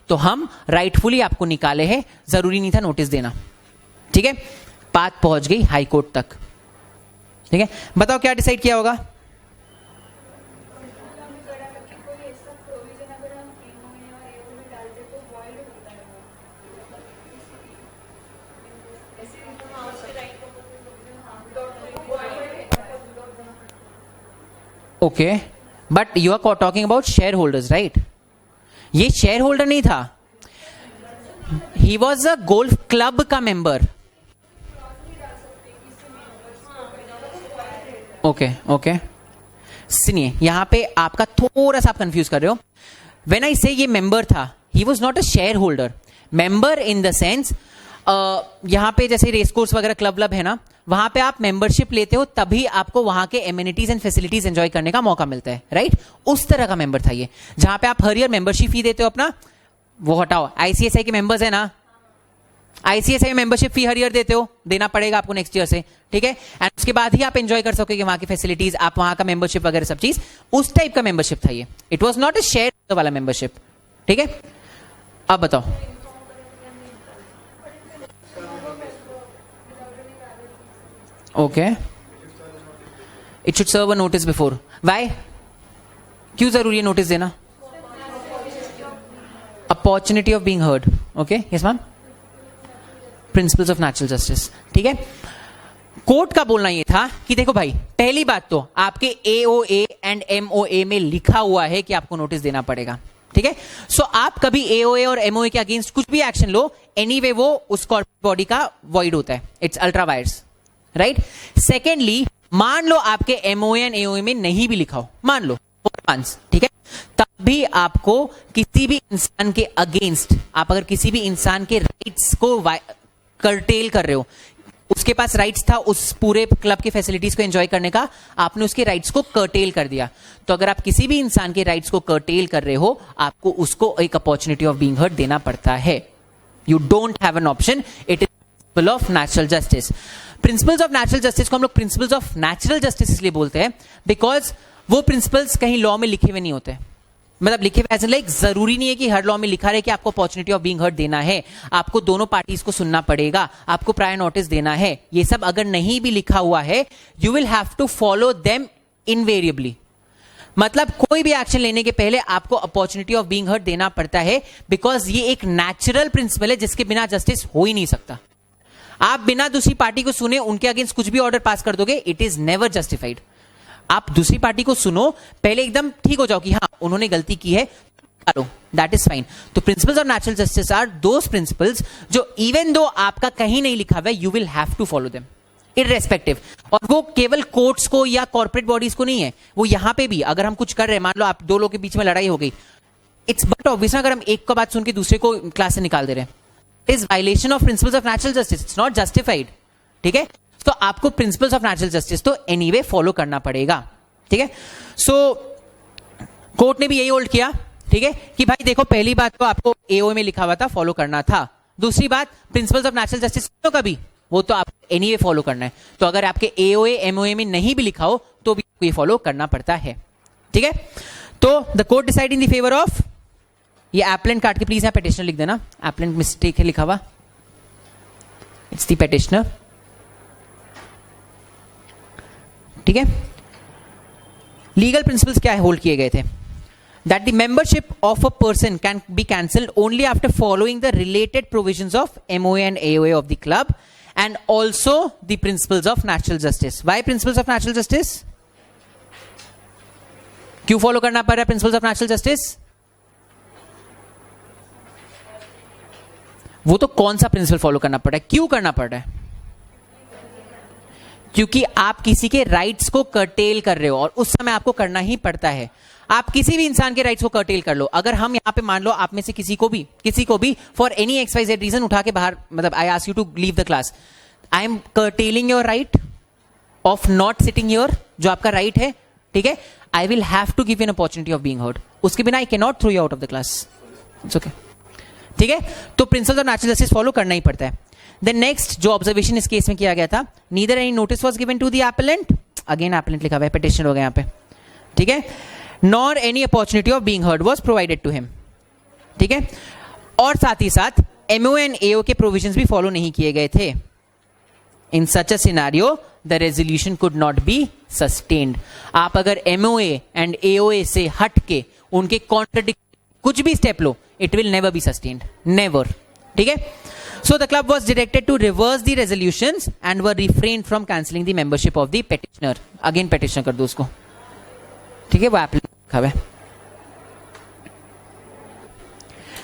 तो हम राइटफुली आपको निकाले हैं, जरूरी नहीं था नोटिस देना. ठीक है, बात पहुंच गई हाई कोर्ट तक. ठीक है, बताओ क्या डिसाइड किया होगा. Okay, but you are talking about shareholders, right? ये शेयर होल्डर नहीं था, he was a golf club का मेंबर. ओके, सुनिए, यहां पे आपका थोड़ा सा आप कंफ्यूज कर रहे हो. व्हेन आई से ये मेंबर था, he was not a share holder. Member in the sense, यहां पे जैसे रेस कोर्स वगैरह क्लब है ना, वहां पे आप मेंबरशिप लेते हो तभी आपको वहां के एमिनिटीज एंड फैसिलिटीज एंजॉय करने का मौका मिलता है, राइट? उस तरह का मेंबर था ये, जहां पे आप हर ईयर मेंबरशिप फी देते हो अपना. वो हटाओ, आईसीएसआई के मेंबर्स है ना, आईसीएसआई मेंबरशिप फी हर ईयर देते हो, देना पड़ेगा आपको नेक्स्ट ईयर से. ठीक है, एंड उसके बाद ही आप एंजॉय कर सकोगे वहां की फैसिलिटीज, आप वहां का मेंबरशिप वगैरह सब चीज. उस टाइप का मेंबरशिप था ये. It was not a share वाला मेंबरशिप. ठीक है, अब बताओ. Okay, it should serve a notice before. Why? क्यों जरूरी है नोटिस देना? Opportunity of being heard. Okay, yes ma'am, principles of natural justice. ठीक है, कोर्ट का बोलना यह था कि देखो भाई, पहली बात तो आपके एओए एंड एमओए में लिखा हुआ है कि आपको नोटिस देना पड़ेगा. ठीक ठीक है। सो आप कभी एओए और एमओए के अगेंस्ट कुछ भी एक्शन लो, एनीवे वो उस कॉर्पोरेट बॉडी का वॉइड होता है, it's ultra vires, right. Secondly, मान लो आपके एमओए एंड एओए में नहीं भी लिखा हो, मान लो, ठीक है, तब भी आपको किसी भी इंसान के अगेंस्ट, आप अगर किसी भी इंसान के राइट्स को कर्टेल कर रहे हो, उसके पास राइट्स था उस पूरे क्लब की फैसिलिटीज को एंजॉय करने का, आपने उसके राइट्स को कर्टेल कर दिया, तो अगर आप किसी भी इंसान के राइट्स को कर्टेल कर रहे हो, आपको उसको एक अपॉर्चुनिटी ऑफ बीइंग हर्ड देना पड़ता है। You don't have an option, it is principle of natural justice. Principles of natural justice को हम लोग प्रिंसिपल्स ऑफ नेचुरल जस्टिस इसलिए बोलते हैं बिकॉज वो प्रिंसिपल्स कहीं लॉ में लिखे हुए नहीं होते, मतलब लिखे हुए एज लाइक जरूरी नहीं है कि हर लॉ में लिखा रहे कि आपको अपॉर्चुनिटी ऑफ बीइंग हर्ड देना है, आपको दोनों पार्टीज को सुनना पड़ेगा, आपको प्रायर नोटिस देना है, ये सब अगर नहीं भी लिखा हुआ है, you will have to follow them invariably. मतलब कोई भी एक्शन लेने के पहले आपको अपॉर्चुनिटी ऑफ बीइंग हर्ड देना पड़ता है, बिकॉज ये एक नेचुरल प्रिंसिपल है जिसके बिना जस्टिस हो ही नहीं सकता। आप बिना दूसरी पार्टी को सुने उनके अगेंस्ट कुछ भी ऑर्डर पास कर दोगे, इट इज नेवर जस्टिफाइड। आप दूसरी पार्टी को सुनो, पहले एकदम ठीक हो जाओ कि हाँ उन्होंने गलती की है, दैट इज फाइन। तो principles of natural justice are those principles जो इवन दो आपका कहीं नहीं लिखा हुआ है, you will have to follow them irrespective. और वो केवल कोर्ट्स को या कॉर्पोरेट बॉडीज को नहीं है, वो यहां पे भी अगर हम कुछ कर रहे हैं, मान लो आप दो लोगों के बीच में लड़ाई हो गई, इट्स बट ऑब्वियस अगर हम एक को बात सुन के दूसरे को क्लास से निकाल दे रहे हैं, it is violation of principles of natural justice, it's not justified, ठीक है। तो आपको प्रिंसिपल्स ऑफ नेचुरल जस्टिस तो एनीवे फॉलो करना पड़ेगा, ठीक है। सो कोर्ट ने भी यही होल्ड किया, ठीक है, कि भाई देखो पहली बात तो आपको एओए में लिखा हुआ था, फॉलो करना था, दूसरी बात प्रिंसिपल्स ऑफ नेचुरल जस्टिस तो कभी वो तो आपको एनीवे फॉलो करना है, तो अगर आपके एओए एमओए में नहीं भी लिखा हो तो भी ये फॉलो करना पड़ता है, ठीक है। तो the court decide in the favour of, ये एप्लेंट काट के प्लीज यहां पेटिशनर लिख देना, एप्लेंट मिस्टेक है लिखा हुआ, इट्स द पेटिशनर, ठीक है। लीगल प्रिंसिपल्स क्या होल्ड किए गए थे, that the membership of a person can be cancelled only after following the related provisions of MOA and AOA of the club and also the principles of natural justice. Why principles of natural justice, क्यों follow करना पड़ रहा है principles of natural justice? वो तो कौन सा principle follow करना पड़ रहा है, क्यों करना पड़ रहा है? क्योंकि आप किसी के राइट्स को कर्टेल कर रहे हो और उस समय आपको करना ही पड़ता है। आप किसी भी इंसान के राइट्स को कर्टेल कर लो, अगर हम यहां पे मान लो आप में से किसी को भी फॉर एनी XYZ रीजन उठा के बाहर, मतलब I ask you to leave the class, I am curtailing your right of not sitting here, जो आपका राइट है, ठीक है, I will have to give an opportunity of being heard, उसके बिना I can not throw you out of the class, it's okay, ठीक है। तो principles of natural justice follow करना ही पड़ता है। देन नेक्स्ट जो ऑब्जर्वेशन इस केस में किया गया था, neither any notice was given to the appellant, again appellant लिखा हुआ है, पिटिशनर हो गया यहाँ पे, ठीक है, nor any opportunity of being heard was provided to him, ठीक है। और साथ ही साथ एमओ एंड एओ के प्रोविजंस भी फॉलो नहीं किए गए थे। In such a scenario the resolution could not be sustained. आप अगर एमओए एंड एओए से हट के उनके कॉन्ट्रडिक्ट कुछ भी step low, it will never be sustained, never, ठीक है। So the club was directed to reverse the resolutions and were refrained from cancelling the membership of the petitioner. Again petitioner कर दो उसको, ठीक है, वो एप्लीकेशन लिखा हुआ है।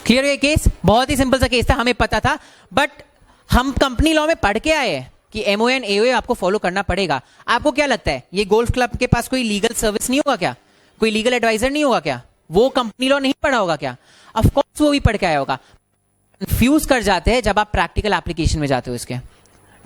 क्लियर है केस? बहुत ही सिंपल सा केस था, हमें पता था, बट हम कंपनी लॉ में पढ़ के आए हैं कि एमओए एंड एओए आपको फॉलो करना पड़ेगा। आपको क्या लगता है ये गोल्फ क्लब के पास कोई लीगल सर्विस नहीं होगा क्या, कोई लीगल एडवाइजर नहीं होगा क्या, वो कंपनी लॉ नहीं पढ़ा होगा क्या? ऑफ कोर्स वो भी पढ़ के आया होगा। कंफ्यूज कर जाते हैं जब आप प्रैक्टिकल एप्लीकेशन में जाते हो इसके,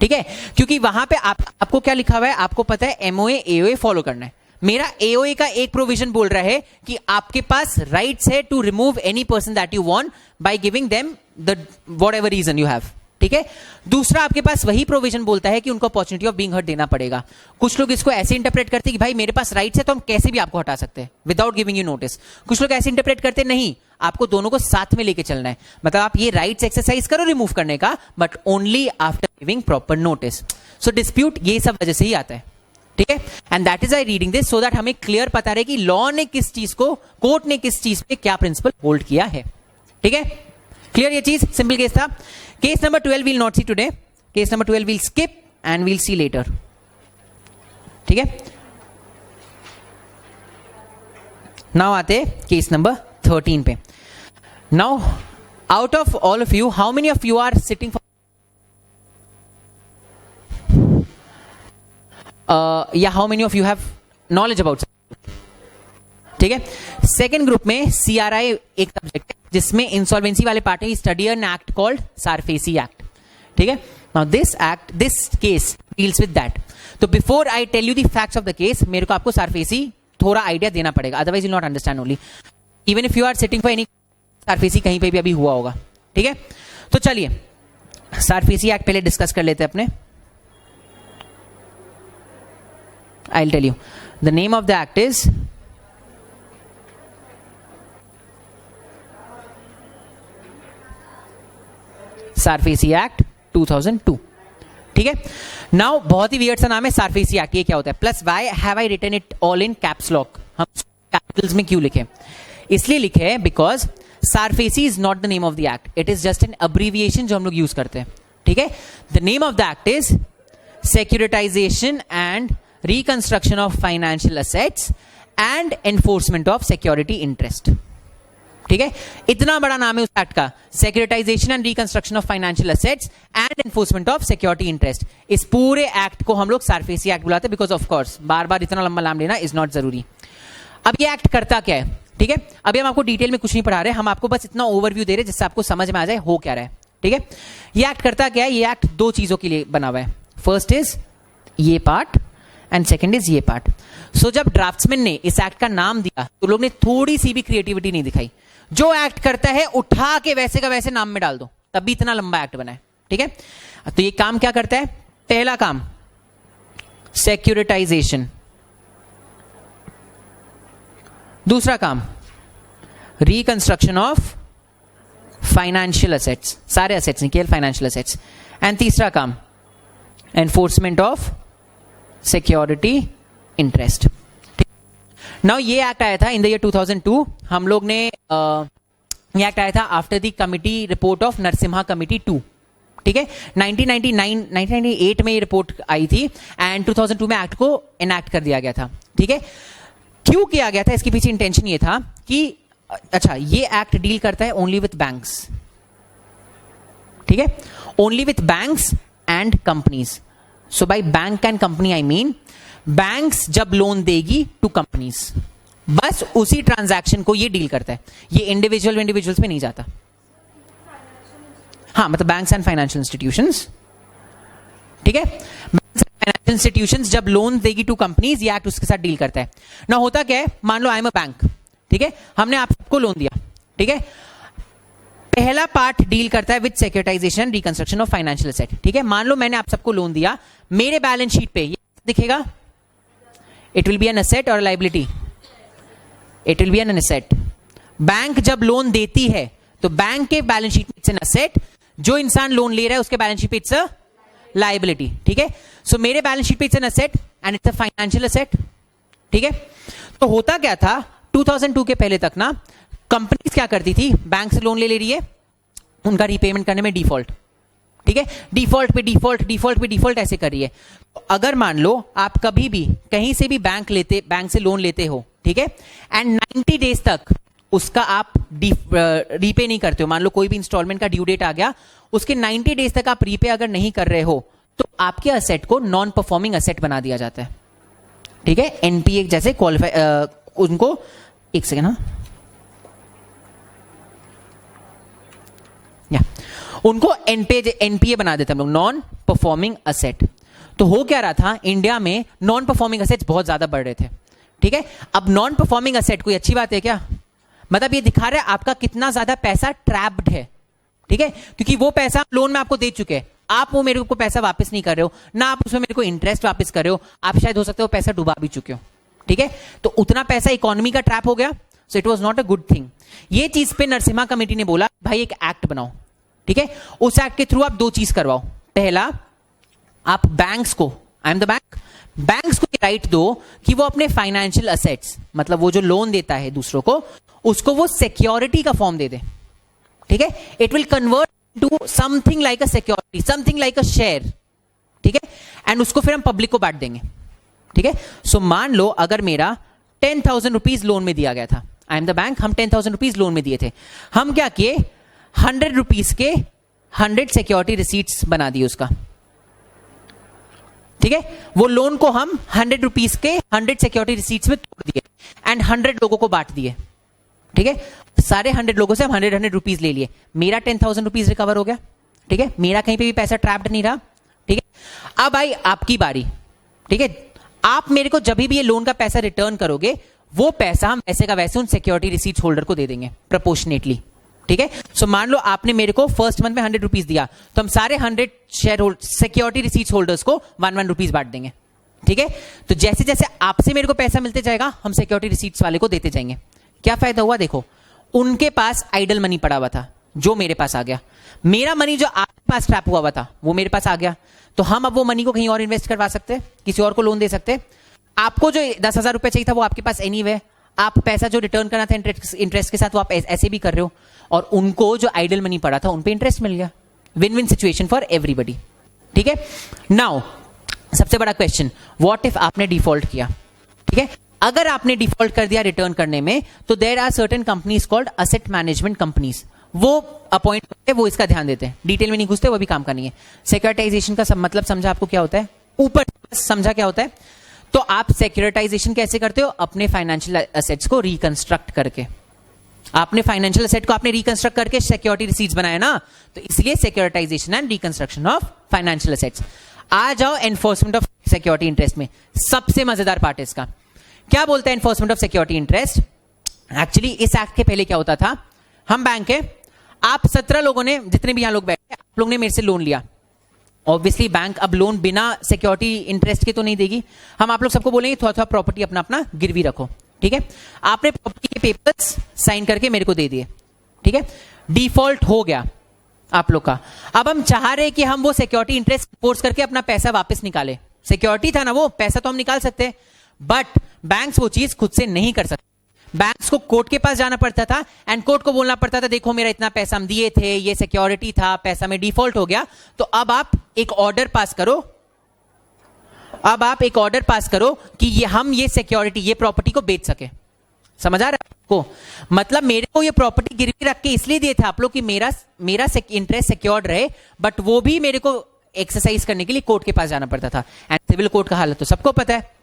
ठीक है, क्योंकि वहां पे आपको क्या लिखा हुआ है, आपको पता है एमओए एओए फॉलो करना है। मेरा एओए का एक प्रोविजन बोल रहा है कि आपके पास राइट्स है to remove any person that you want by giving them the whatever reason you have, ठीक है। दूसरा आपके पास वही प्रोविजन बोलता है कि उनको अपॉर्चुनिटी ऑफ बीइंग हर्ड देना पड़ेगा। कुछ लोग इसको ऐसे इंटरप्रेट करते हैं कि भाई मेरे पास राइट्स है तो हम कैसे भी आपको हटा सकते हैं विदाउट गिविंग यू नोटिस। कुछ लोग ऐसे इंटरप्रेट करते नहीं, आपको दोनों को साथ में लेके चलना है, मतलब आप ये राइट्स एक्सरसाइज करो रिमूव करने का, but only after giving proper notice. So dispute ये सब वजह से ही आता है, ठीक है। And that is I reading this so that हमें क्लियर पता रहे कि लॉ ने किस चीज को, कोर्ट ने किस चीज पे क्या प्रिंसिपल होल्ड किया है, ठीक है। क्लियर ये चीज? सिंपल केस था। Case number 12 we'll not see today, case number 12 we'll skip and we'll see later, ठीक है। नाउ आते केस नंबर 13 पे. Now, out of all of you, how many of you are sitting for how many of you have knowledge about? ठीक है. Second group में CRI एक सब्जेक्ट है जिसमें इंसॉल्वेंसी वाले पार्ट है, study an act called SARFAESI act. ठीक है. Now this case deals with that. तो before I tell you the facts of the case, मेरे को आपको सारफेसी थोड़ा आइडिया देना पड़ेगा, otherwise you not understand only. Even if you are sitting for any, SARFAESI कहीं पे भी अभी हुआ होगा. ठीक है. तो चलिए सारफेसी एक्ट पहले डिस्कस कर लेते हैं अपने. I will tell you the name of the act is SARFAESI act 2002. ठीक है. नाउ बहुत ही वियर्ड सा नाम है सारफेसी एक्ट. ये क्या होता है? Plus why have I written it all in caps lock. हम कैपिटल्स में क्यों लिखे? इसलिए लिखे हैं because SARFAESI is not the name of the act, it is just an abbreviation जो हम लोग यूज करते हैं. ठीक है. The name of the act is securitisation and reconstruction of financial assets and enforcement of security interest. ठीक है. इतना बड़ा नाम है उस एक्ट का, सेक्यूरिटाइजेशन and reconstruction of financial assets and enforcement of security interest. इस पूरे एक्ट को हम लोग सारफेसी एक्ट बुलाते हैं बिकॉज ऑफ कोर्स बार बार इतना लंबा नाम लेना इज नॉट जरूरी. अब ये एक्ट करता क्या है? ठीक है. अभी हम आपको डिटेल में कुछ नहीं पढ़ा रहे, हम आपको बस इतना ओवरव्यू दे रहे जिससे आपको समझ में आ जाए हो क्या रहा है. ठीक है. ये एक्ट करता क्या है? ये एक्ट दो चीजों के लिए बना हुआ है. फर्स्ट इज ये पार्ट एंड सेकंड इज ये पार्ट. सो जब ड्राफ्ट्समैन ने इस एक्ट का नाम दिया तो लोग ने थोड़ी सी भी क्रिएटिविटी नहीं दिखाई. जो एक्ट करता है उठा के वैसे का वैसे नाम में डाल दो, तब भी इतना लंबा एक्ट बना है. ठीक है. तो ये काम क्या करता है? पहला काम सेक्यूरिटाइजेशन, दूसरा काम रिकंस्ट्रक्शन ऑफ फाइनेंशियल असेट्स, सारे असेट्स नहीं केवल फाइनेंशियल असेट्स, एंड तीसरा काम enforcement of security interest. Now ये एक्ट आया था इन द ईयर 2002. हम लोग ने ये एक्ट आया था after the committee report of Narasimha committee 2. ठीक है. 1998 में ये रिपोर्ट आई थी एंड 2002 में एक्ट को एनैक्ट कर दिया गया था. ठीक है. क्यों किया गया था? इसके पीछे इंटेंशन ये था कि अच्छा ये एक्ट डील करता है ओनली विथ बैंक्स. ठीक है. Only with banks and companies. So by bank and company I mean banks जब लोन देगी टू कंपनीज, बस उसी ट्रांजैक्शन को ये डील करता है. ये इंडिविजुअल्स में नहीं जाता. हाँ, मतलब बैंक्स एंड फाइनेंशियल इंस्टीट्यूशंस. ठीक है. बैंक्स एंड फाइनेंशियल इंस्टीट्यूशंस जब लोन देगी टू कंपनीज, ये एक्ट उसके साथ डील करता है. ना होता क्या है? मान लो आई एम अ बैंक. ठीक है. हमने आप सबको लोन दिया. ठीक है. पहला पार्ट डील करता है with securitisation reconstruction of financial asset. ठीक है. मान लो मैंने आप सबको लोन दिया, मेरे बैलेंस शीट पे ये दिखेगा. It will be an asset और liability. It will be an asset. Bank जब लोन देती है तो बैंक के बैलेंस शीट में इट्स एन एसेट, जो इंसान लोन ले रहा है उसके बैलेंस शीट पे इट्स अ लायबिलिटी. ठीक है. सो मेरे बैलेंस शीट पे it's an asset and it's a financial asset. ठीक है. तो होता क्या था 2002 के पहले तक ना, कंपनीज क्या करती थी? बैंक से लोन ले रही है, उनका रीपेमेंट करने में डिफॉल्ट. ठीक है. डिफॉल्ट पे डिफॉल्ट, डिफॉल्ट पे डिफॉल्ट ऐसे कर रही है. तो अगर मान लो आप कभी भी कहीं से भी बैंक से लोन लेते हो, ठीक है, एंड 90 डेज तक उसका आप रीपे नहीं करते हो, मान लो कोई भी इंस्टॉलमेंट का ड्यू डेट आ गया, उसके 90 डेज तक आप रीपे अगर नहीं कर रहे हो तो आपके असेट को नॉन परफॉर्मिंग असेट बना दिया जाता है. ठीक है. एनपीए जैसे क्वालिफाई उनको, एक सेकेंड, हाँ, उनको एनपीए बना देते हम लोग, नॉन परफॉर्मिंग असेट. तो हो क्या रहा था? इंडिया में नॉन परफॉर्मिंग असेट्स बहुत ज्यादा बढ़ रहे थे. ठीक है. अब नॉन परफॉर्मिंग असेट कोई अच्छी बात है क्या? मतलब ये दिखा रहा है आपका कितना ज्यादा पैसा ट्रैप्ड है. ठीक है. क्योंकि वो पैसा लोन में आपको दे चुके हैं, आप वो मेरे को पैसा वापस नहीं कर रहे हो ना, आप उसमें मेरे को इंटरेस्ट वापस कर रहे हो, आप शायद हो सकता है वो पैसा डुबा भी चुके हो. ठीक है. तो उतना पैसा इकोनॉमी का ट्रैप हो गया. So it was not a good thing. ये चीज पे नरसिम्हा कमेटी ने बोला भाई एक एक्ट बनाओ. ठीक है. उस एक्ट के थ्रू आप दो चीज करवाओ. पहला, आप बैंक्स को, आई एम द बैंक्स को राइट दो कि वो अपने फाइनेंशियल असेट्स, मतलब वो जो लोन देता है दूसरों को, उसको वो सिक्योरिटी का फॉर्म दे दे. ठीक है. It will convert to something like a security, something like a share. ठीक है. एंड उसको फिर हम पब्लिक को बांट देंगे. ठीक है. सो मान लो अगर मेरा 10,000 रुपीज लोन में दिया गया था, आई एम द बैंक, हम 10,000 रुपीज लोन में दिए थे। हम क्या किए, 100 रुपीज के 100 सिक्योरिटी रिसीट्स बना दिए उसका, ठीक है। वो लोन को हम 100 रुपीज के 100 सिक्योरिटी रिसीट्स में तोड़ दिए एंड 100 लोगों को बांट दिए, ठीक है। सारे 100 लोगों से हम 100 रुपीज ले लिए, मेरा 10,000 रुपीज रिकवर हो गया, ठीक है। मेरा कहीं पे भी पैसा ट्रैप्ड नहीं रहा, ठीक है। अब आई आपकी बारी, ठीक है। आप मेरे को जब भी ये लोन का पैसा रिटर्न करोगे, वो पैसा हम वैसे का वैसे उन सिक्योरिटी रिसीट होल्डर को दे देंगे प्रोपोर्शनेटली, ठीक है। सो मान लो आपने मेरे को फर्स्ट मंथ में 100 रुपीज दिया, तो हम सारे 100 share holder security receipt holders को 1 रुपीज बांट देंगे, ठीक है। तो जैसे जैसे आपसे मेरे को पैसा मिलते जाएगा, हम सिक्योरिटी रिसीट्स वाले को देते जाएंगे। क्या फायदा हुआ, देखो उनके पास आइडल मनी पड़ा हुआ था जो मेरे पास आ गया, मेरा मनी जो आपके पास ट्रैप हुआ हुआ था वो मेरे पास आ गया, तो हम अब वो मनी को कहीं और इन्वेस्ट करवा सकते हैं, किसी और को लोन दे सकते हैं। आपको जो 10,000 रुपए चाहिए था वो आपके पास एनीवे, आप पैसा जो रिटर्न करना था इंटरेस्ट के साथ वो आप ऐसे भी कर रहे हो, और उनको जो आइडल मनी पड़ा था उन पे इंटरेस्ट मिल गया। Win win situation for everybody, ठीक है। नाउ सबसे बड़ा क्वेश्चन, व्हाट इफ आपने डिफॉल्ट किया, ठीक है। अगर आपने डिफॉल्ट कर दिया रिटर्न करने में, तो there are certain companies called asset management companies, वो अपॉइंट करते हैं, वो इसका ध्यान देते हैं, डिटेल में नहीं घुसते, वो भी काम करनी है। सिक्योरिटाइजेशन का सब मतलब समझा आपको क्या होता है, ऊपर समझा क्या होता है। तो आप सिक्योरिटाइजेशन कैसे करते हो, अपने फाइनेंशियल एसेट्स को रिकंस्ट्रक्ट करके, आपने फाइनेंशियल एसेट को आपने रिकंस्ट्रक्ट करके सिक्योरिटी रिसीट्स बनाया ना, तो इसलिए securitisation and reconstruction of financial assets. आ जाओ एनफोर्समेंट ऑफ सिक्योरिटी इंटरेस्ट में, सबसे मजेदार पार्ट है इसका। क्या बोलता है enforcement of security interest? Actually इस एक्ट के पहले क्या होता था, हम बैंक है, आप 17 लोगों ने, जितने भी यहां लोग बैठे, आप लोग ने मेरे से लोन लिया। ऑब्वियसली बैंक अब लोन बिना सिक्योरिटी इंटरेस्ट के तो नहीं देगी, हम आप लोग सबको बोलेंगे थोड़ा थोड़ा प्रॉपर्टी अपना अपना गिरवी रखो, ठीक है। आपने प्रॉपर्टी के पेपर्स साइन करके मेरे को दे दिए, ठीक है। डिफॉल्ट हो गया आप लोग का। अब हम चाह रहे हैं कि हम वो सिक्योरिटी इंटरेस्ट फोर्स करके अपना पैसा वापस निकाले, सिक्योरिटी था ना वो, पैसा तो हम निकाल सकते हैं, बट बैंक्स वो चीज खुद से नहीं कर सकते। बैंक्स को कोर्ट के पास जाना पड़ता था एंड कोर्ट को बोलना पड़ता था देखो मेरा इतना पैसा हम दिए थे, ये सिक्योरिटी था, पैसा में डिफॉल्ट हो गया, तो अब आप एक ऑर्डर पास करो, अब आप एक ऑर्डर पास करो कि ये हम ये सिक्योरिटी, ये प्रॉपर्टी को बेच सके। समझ आ रहा है आपको? मतलब मेरे को ये प्रॉपर्टी गिरवी रख के इसलिए दिए थे आप लोग कि मेरा इंटरेस्ट सिक्योर्ड रहे, बट वो भी मेरे को एक्सरसाइज करने के लिए कोर्ट के पास जाना पड़ता था। एंड सिविल कोर्ट का हालत तो सबको पता है,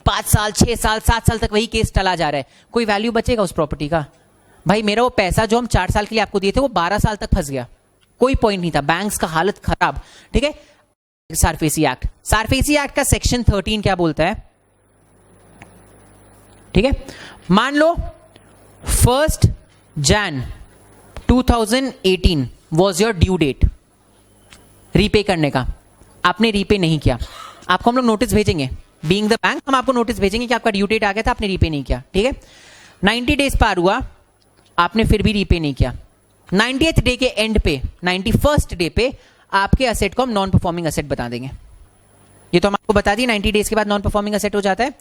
5 साल 6 साल 7 साल तक वही केस चला जा रहा है, कोई वैल्यू बचेगा उस प्रॉपर्टी का? भाई मेरा वो पैसा जो हम 4 साल के लिए आपको दिए थे वो 12 साल तक फंस गया, कोई पॉइंट नहीं था, बैंक्स का हालत खराब, ठीक है। सारफेसी एक्ट, सारफेसी एक्ट का सेक्शन 13 क्या बोलता है, ठीक है। मान लो 1 Jan 2018 was your due date repay करने का, आपने रीपे नहीं किया, आपको हम लोग नोटिस भेजेंगे, बीइंग द बैंक हम आपको नोटिस भेजेंगे कि आपका ड्यू डेट आ गया था, आपने रीपे नहीं किया, ठीक है। 90 डेज पार हुआ, आपने फिर भी रीपे नहीं किया, 90th डे के एंड पे, 91st डे पे आपके असेट को हम नॉन परफॉर्मिंग असेट बता देंगे। ये तो हम आपको बता दिए 90 डेज के बाद नॉन परफॉर्मिंग असेट हो जाता है।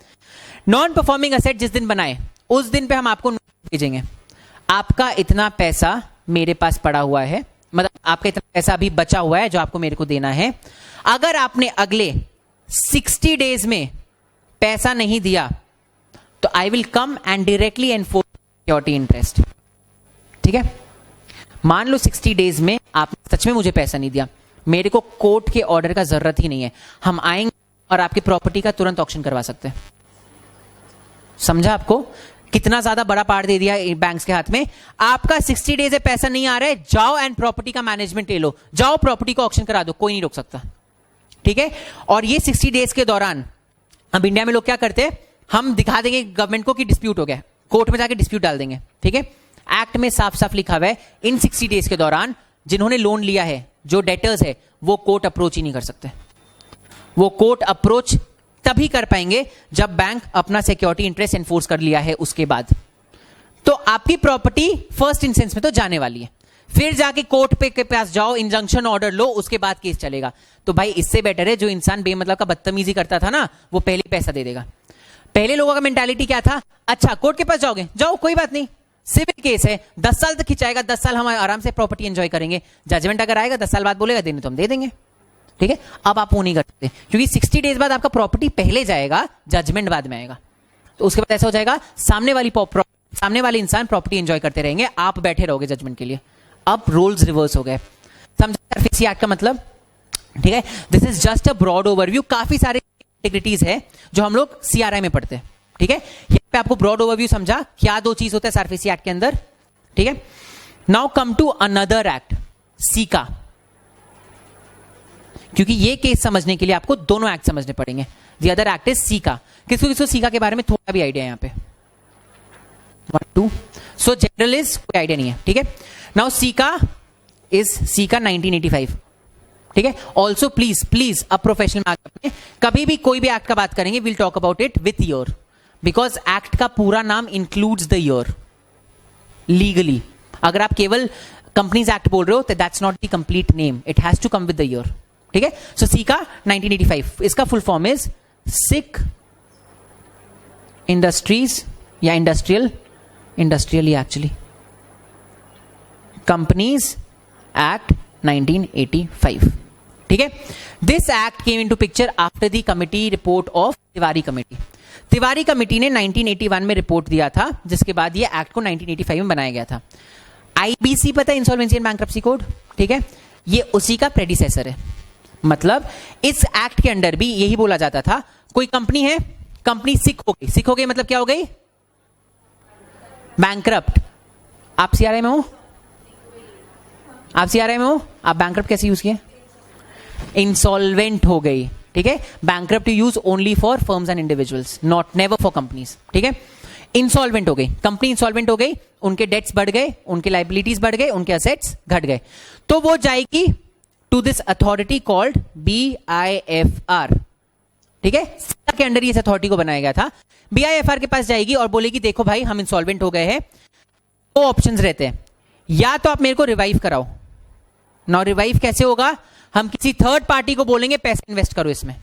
नॉन परफॉर्मिंग असेट जिस दिन बनाए उस दिन पे हम आपको नोटिस भेजेंगे, आपका इतना पैसा मेरे पास पड़ा हुआ है, मतलब आपका इतना पैसा अभी बचा हुआ है जो आपको मेरे को देना है। अगर आपने अगले 60 डेज में पैसा नहीं दिया तो I will come and directly enforce security interest, ठीक है। मान लो 60 डेज में आपने सच में मुझे पैसा नहीं दिया, मेरे को कोर्ट के ऑर्डर का जरूरत ही नहीं है, हम आएंगे और आपकी प्रॉपर्टी का तुरंत ऑक्शन करवा सकते हैं। समझा आपको कितना ज्यादा बड़ा पार्ट दे दिया बैंक्स के हाथ में। आपका 60 डेज से पैसा नहीं आ रहा है, जाओ एंड प्रॉपर्टी का मैनेजमेंट ले लो, जाओ प्रॉपर्टी को ऑक्शन करा दो, कोई नहीं रोक सकता, ठीक है। और ये 60 डेज के दौरान अब इंडिया में लोग क्या करते हैं, हम दिखा देंगे गवर्नमेंट को कि डिस्प्यूट हो गया, कोर्ट में जाके डिस्प्यूट डाल देंगे, ठीक है। एक्ट में साफ साफ लिखा हुआ है इन 60 डेज के दौरान जिन्होंने लोन लिया है, जो डेटर्स है, वो कोर्ट अप्रोच ही नहीं कर सकते। वो कोर्ट अप्रोच तभी कर पाएंगे जब बैंक अपना सिक्योरिटी इंटरेस्ट एनफोर्स कर लिया है उसके बाद। तो आपकी प्रॉपर्टी फर्स्ट इंस्टेंस में तो जाने वाली है, फिर जाके कोर्ट पे के पास जाओ, इंजंक्शन ऑर्डर लो, उसके बाद केस चलेगा। तो भाई इससे बेटर है जो इंसान बेमतलब का बदतमीजी करता था ना, वो पहले पैसा दे देगा। पहले लोगों का मेंटालिटी क्या था, अच्छा कोर्ट के पास जाओगे, जाओ कोई बात नहीं, सिविल केस है, 10 साल तक खिंचाएगा, 10 साल हम आराम से प्रॉपर्टी एंजॉय करेंगे, जजमेंट अगर आएगा 10 साल बाद बोलेगा देने तो हम दे देंगे, ठीक है। अब आप वो नहीं कर सकते क्योंकि 60 डेज बाद आपका प्रॉपर्टी पहले जाएगा, जजमेंट बाद में आएगा, तो उसके बाद ऐसा हो जाएगा सामने वाली सामने वाले इंसान प्रॉपर्टी एंजॉय करते रहेंगे, आप बैठे रहोगे जजमेंट के लिए। अब रोल्स रिवर्स हो गए। समझा सरफेसी एक्ट का मतलब? ठीक है, this is just a broad overview. काफी सारे इंटीग्रिटीज है जो हम लोग सीआरआई में पढ़ते हैं। ठीक है, यहाँ पे आपको ब्रॉड ओवरव्यू समझा क्या दो चीज होता है सरफेसी एक्ट के अंदर। ठीक है, now come to another act, SICA. क्योंकि ये केस समझने के लिए आपको दोनों एक्ट समझने पड़ेंगे। The other act is caeca. किसको किसको सीका के बारे में थोड़ा भी आइडिया है यहाँ पे? 1 2। सो जनरल इज कोई आइडिया नहीं है। ठीक है, नाउ सीका इज सीका 1985। ठीक है, ऑल्सो प्लीज प्लीज अब प्रोफेशनल में कभी भी कोई भी एक्ट का बात करेंगे will talk about it with year, because act का पूरा नाम इंक्लूड्स द ईयर लीगली। अगर आप केवल कंपनीज एक्ट बोल रहे हो तो that's not the complete name, it has to come with the year. ठीक है, सो सीका 1985, इसका full form is sick industries या इंडस्ट्रियल एक्चुअली कंपनीज एक्ट 1985। ठीक है, this act came into picture after the committee report of Tiwari committee. Tiwari committee ने 1981 में report दिया था, जिसके बाद ये एक्ट को 1985 में बनाया गया था। आईबीसी पता है, इंसॉल्वेंसी एंड बैंक्रप्सी कोड। ठीक है, ये उसी का प्रेडिसेसर है। मतलब इस एक्ट के अंडर भी यही बोला जाता था, कोई कंपनी है, कंपनी सिक हो गई। सिक हो गई मतलब क्या हो गई? बैंक्रप्ट। आप सीआरआई में हो? आप सीआरआई में हो? आप बैंक्रप्ट कैसे यूज किए? इंसॉल्वेंट हो गई। ठीक है, bankrupt use only for firms and individuals, not never for companies. ठीक है, इंसॉल्वेंट हो गई कंपनी, इंसॉल्वेंट हो गई, उनके डेट्स बढ़ गए, उनके लाइबिलिटीज बढ़ गए, उनके असेट्स घट गए, तो वो जाएगी to this authority called BIFR। ठीक है, के अंडर इस अथॉरिटी को बनाया गया था। BIFR के पास जाएगी और बोलेगी देखो भाई हम इंसॉल्वेंट हो गए हैं, दो ऑप्शंस रहते हैं, या तो आप मेरे को रिवाइव कराओ। नाउ रिवाइव कैसे होगा? हम किसी थर्ड पार्टी को बोलेंगे पैसे इन्वेस्ट करो इसमें,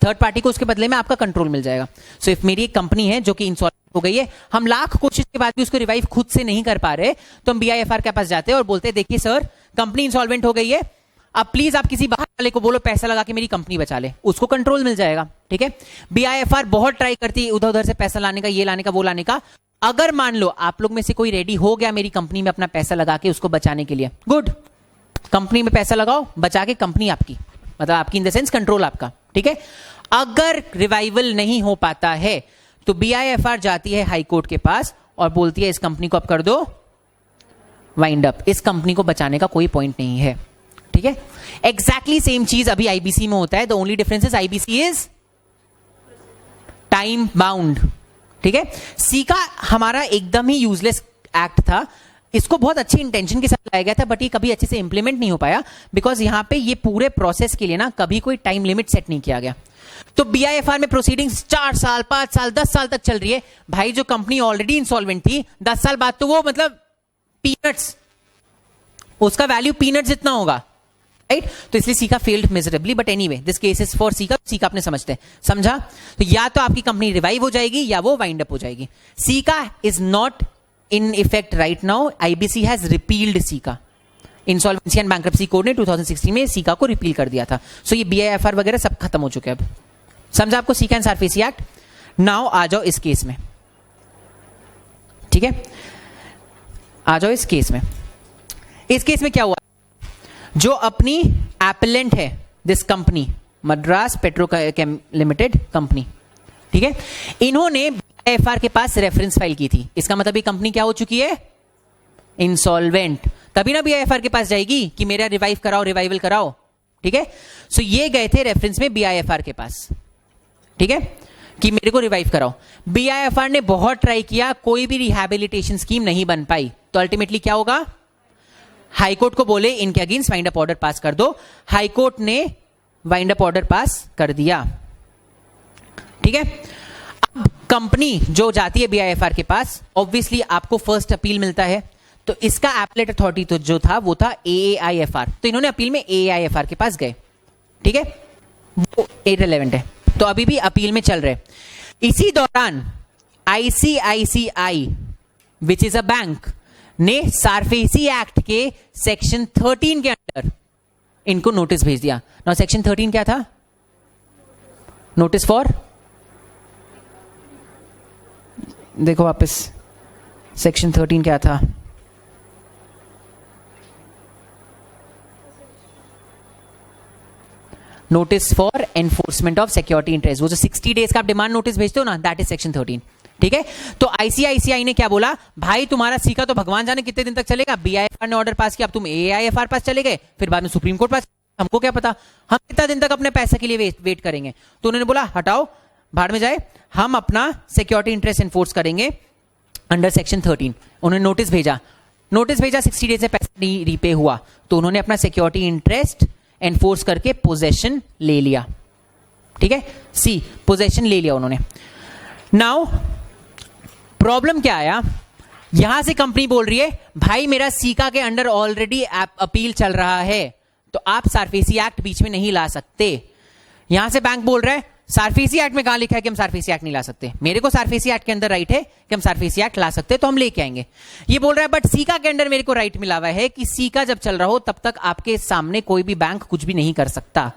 थर्ड पार्टी को उसके बदले में आपका कंट्रोल मिल जाएगा। सो इफ मेरी एक कंपनी है जो कि इंसॉल्वेंट हो गई है, हम लाख कोशिश के बाद भी उसको रिवाइव खुद से नहीं कर पा रहे, तो हम BIFR के पास जाते हैं और बोलते हैं देखिए सर कंपनी इंसॉल्वेंट हो गई है, अब प्लीज आप किसी बाहर वाले को बोलो पैसा लगा के मेरी कंपनी बचा ले, उसको कंट्रोल मिल जाएगा। ठीक है, BIFR बहुत ट्राई करती है उधर उधर से पैसा लाने का, ये लाने का, वो लाने का। अगर मान लो आप लोग में से कोई रेडी हो गया मेरी कंपनी में अपना पैसा लगा के उसको बचाने के लिए, गुड, कंपनी में पैसा लगाओ, बचा के कंपनी आपकी, मतलब आपकी इन द सेंस कंट्रोल आपका। ठीक है, अगर रिवाइवल नहीं हो पाता है तो BIFR जाती है हाई कोर्ट के पास और बोलती है इस कंपनी को अब कर दो वाइंड अप, इस कंपनी को बचाने का कोई पॉइंट नहीं है। ठीक है, एग्जैक्टली सेम चीज अभी आईबीसी में होता है। The only difference is IBC is time bound. ठीक है, सीका हमारा एकदम ही यूजलेस एक्ट था, इसको बहुत अच्छी इंटेंशन के साथ लाया गया था, बट ये कभी अच्छे से इंप्लीमेंट नहीं हो पाया, बिकॉज यहां पे ये पूरे प्रोसेस के लिए ना कभी कोई टाइम लिमिट सेट नहीं किया गया। तो BIFR में प्रोसीडिंग्स 4 साल 5 साल 10 साल तक चल रही है। भाई जो कंपनी ऑलरेडी इंसॉल्वेंट थी 10 साल बाद तो वो मतलब पीनट्स, उसका वैल्यू पीनट्स जितना होगा, राइट? तो इसलिए caeca failed miserably, but anyway this case is for caeca. Caeca आपने समझते हैं, समझा? तो या तो आपकी कंपनी रिवाइव हो जाएगी या वो वाइंड अप हो जाएगी। Caeca is not in effect right now, IBC has repealed caeca. Insolvency and bankruptcy code ने 2016 में सीका को रिपील कर दिया था। सो ये BIFR वगैरह सब खत्म हो चुके हैं अब। समझा आपको SICA and SARFAESI act? Now आ जाओ इस केस में। ठीक है, आ जाओ इस केस में। इस केस में क्या हुआ? जो अपनी एपेलेंट है this company Madras Petrochem limited company, ठीक है, इन्होंने BIFR के पास रेफरेंस फाइल की थी। इसका मतलब ये कंपनी क्या हो चुकी है? इंसॉल्वेंट। तभी ना BIFR के पास जाएगी कि मेरा रिवाइव कराओ, रिवाइवल कराओ। ठीक है, सो ये गए थे रेफरेंस में BIFR के पास, ठीक है, कि मेरे को रिवाइव कराओ। BIFR ने बहुत ट्राई किया, कोई भी रिहैबिलिटेशन स्कीम नहीं बन पाई। तो अल्टीमेटली क्या होगा? हाईकोर्ट को बोले इनके against wind up order pass कर दो। हाईकोर्ट ने वाइंड अप ऑर्डर पास कर दिया। ठीक है, अब कंपनी जो जाती है BIFR के पास, ऑब्वियसली आपको फर्स्ट अपील मिलता है, तो इसका एपलेट अथॉरिटी तो जो था वो था AAIFR। तो इन्होंने अपील में AAIFR के पास गए। ठीक है, वो इररिलेवेंट है, तो अभी भी अपील में चल रहे। इसी दौरान ICICI which is a bank ने सारफेसी एक्ट के सेक्शन 13 के अंडर इनको नोटिस भेज दिया। नाउ सेक्शन 13 क्या था? नोटिस फॉर, देखो वापस, सेक्शन 13 क्या था? Notice for enforcement of security interest, वो जो 60 डेज का आप डिमांड नोटिस भेजते हो ना, दैट इज सेक्शन 13। ठीक है, तो आईसीआईसीआई ने क्या बोला, भाई तुम्हारा सीका तो भगवान जाने कितने दिन तक चलेगा, बीआईएफआर ने ऑर्डर पास किया, अब तुम एआईएफआर पास चले गए, फिर बाद में सुप्रीम कोर्ट पास, हमको क्या पता हम कितना दिन तक अपने पैसे के लिए वेट करेंगे। तो उन्होंने बोला हटाओ, भाड़ में जाए, हम अपना सिक्योरिटी इंटरेस्ट एनफोर्स करेंगे अंडर सेक्शन 13। उन्होंने नोटिस भेजा 60 डेज से पैसा नहीं रीपे हुआ, तो उन्होंने अपना सिक्योरिटी इंटरेस्ट एनफोर्स करके पोजेशन ले लिया। ठीक है, सी पोजेशन ले लिया उन्होंने। नाउ प्रॉब्लम क्या आया, यहां से कंपनी बोल रही है भाई मेरा सीका के अंडर ऑलरेडी अपील चल रहा है, तो आप सारफेसी एक्ट बीच में नहीं ला सकते। यहां से बैंक बोल रहा है सारफेसी एक्ट में कहां लिखा है कि हम सारफेसी एक्ट नहीं ला सकते, मेरे को सारफेसी एक्ट के अंदर राइट है कि हम सारफेसी एक्ट ला सकते, तो हम लेके आएंगे। ये बोल रहा है बट सीका के अंडर मेरे को राइट मिला हुआ है कि सीका जब चल रहा हो तब तक आपके सामने कोई भी बैंक कुछ भी नहीं कर सकता।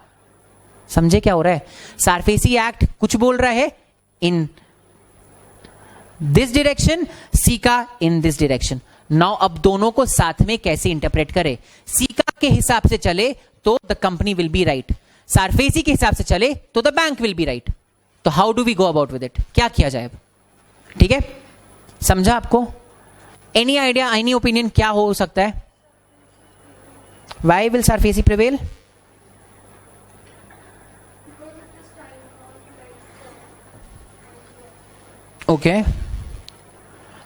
समझे क्या हो रहा है? सारफेसी एक्ट कुछ बोल रहा है in this direction, caeca in this direction. Now अब दोनों को साथ में कैसे इंटरप्रेट करें? सीका के हिसाब से चले तो the company will be right, SARFAESI के हिसाब से चले तो the bank will be right. तो how do we go about with it, क्या किया जाए? ठीक है, समझा आपको? एनी आइडिया, एनी ओपिनियन क्या हो सकता है? Why will SARFAESI prevail? Okay,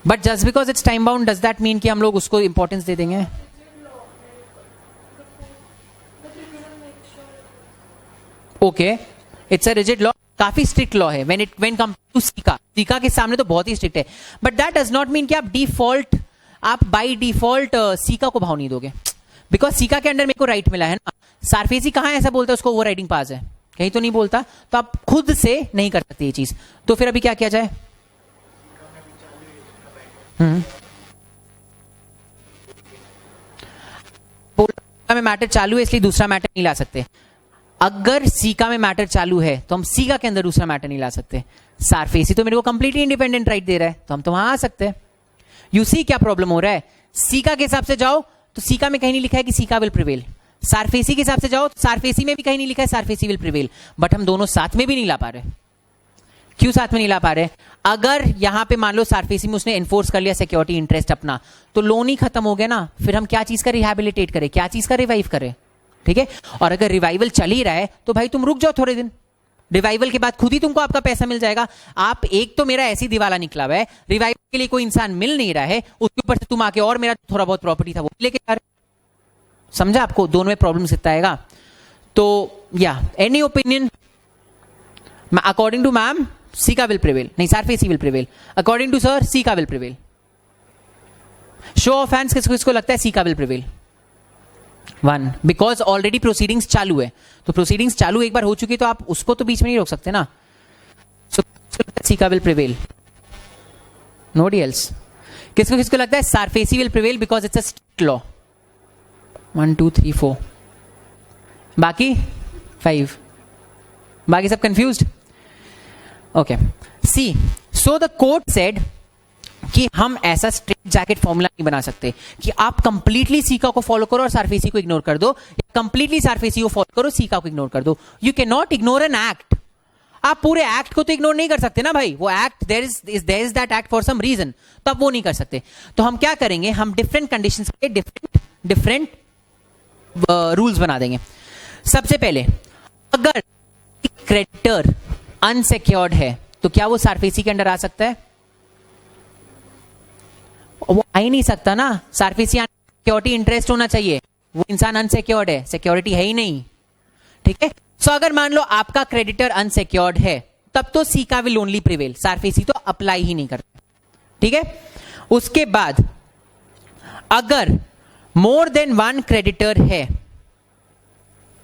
but just because it's time bound does that mean कि हम लोग उसको इंपॉर्टेंस दे देंगे? Okay, it's a rigid law, काफी स्ट्रिक्ट लॉ है when come to SICA. SICA के सामने तो बहुत ही स्ट्रिक्ट है, but that does not mean कि आप बाय डिफॉल्ट सीका को भाव नहीं दोगे, बिकॉज सीका के अंडर मेरे को राइट मिला है ना। सारफेसी कहां ऐसा बोलता है उसको ओवर राइडिंग पास है, कहीं तो नहीं बोलता, तो आप खुद से नहीं कर सकते ये चीज। तो फिर अभी क्या किया जाए? में मैटर चालू है इसलिए दूसरा मैटर नहीं ला सकते। अगर सीका में मैटर चालू है तो हम सीका के अंदर दूसरा मैटर नहीं ला सकते। सारफेसी तो मेरे को कंप्लीटली इंडिपेंडेंट राइट दे रहा है, तो हम तो वहां आ सकते हैं। यू सी क्या प्रॉब्लम हो रहा है? सीका के हिसाब से जाओ तो सीका में कहीं नहीं लिखा है कि सीका विल प्रिवेल, सारफेसी के हिसाब से जाओ तो सारफेसी में भी कहीं नहीं लिखा है सारफेसी विल प्रिवेल, बट हम दोनों साथ में भी नहीं ला पा रहे। क्यों साथ में नहीं ला पा रहे? अगर यहां पे मान लो सारफेसी में उसने एनफोर्स कर लिया सिक्योरिटी इंटरेस्ट अपना, तो लोन ही खत्म हो गया ना, फिर हम क्या चीज का रिहैबिलिटेट करें, क्या चीज का रिवाइव करें? ठीक है, और अगर रिवाइवल चल ही रहा है तो भाई तुम रुक जाओ थोड़े दिन, रिवाइवल के बाद खुद ही तुमको आपका पैसा मिल जाएगा। आप एक तो मेरा ऐसी दिवाला निकला हुआ है, रिवाइवल के लिए कोई इंसान मिल नहीं रहा है, उसके ऊपर से तुम आके और मेरा थोड़ा बहुत प्रॉपर्टी था वो लेके जा रहे। समझा आपको? दोनों में प्रॉब्लम कितना आएगा? तो या any opinion? According to ma'am SICA will prevail, नहीं SARFAESI will prevail. According to sir SICA will prevail. Show of hands, किसको किसको लगता है SICA will prevail? 1, because already proceedings चालू है, तो प्रोसीडिंग्स चालू एक बार हो चुकी तो आप उसको तो बीच में नहीं रोक सकते ना। So SICA will prevail, nobody else. किसको किसको लगता है SARFAESI will prevail because it's a strict law? 1 2 3 4, बाकी 5, बाकी सब confused? Okay, see so the court said कि हम ऐसा स्ट्रेट जैकेट फॉर्मूला नहीं बना सकते कि आप कंप्लीटली सीका को फॉलो करो और सारफेसी को इग्नोर कर दो, या कंप्लीटली सारफेसी को फॉलो करो सीका को इग्नोर कर दो। You can not ignore an act. आप पूरे एक्ट को तो इग्नोर नहीं कर सकते ना भाई, वो act there is that act for some reason, तो आप वो नहीं कर सकते। तो हम क्या करेंगे, हम डिफरेंट कंडीशंस के डिफरेंट रूल्स बना देंगे। सबसे पहले अगर क्रेडिटर अनसिक्योर्ड है तो क्या वो सारफेसी के अंडर आ सकता है? वो आ ही नहीं सकता ना, सारफेसी सिक्योरिटी इंटरेस्ट होना चाहिए, वो इंसान अनसिक्योर्ड है, सिक्योरिटी है ही नहीं। ठीक है, सो अगर मान लो आपका क्रेडिटर अनसिक्योर्ड है तब तो caeca will only prevail, SARFAESI तो अप्लाई ही नहीं करता। ठीक है, उसके बाद अगर मोर देन 1 क्रेडिटर है,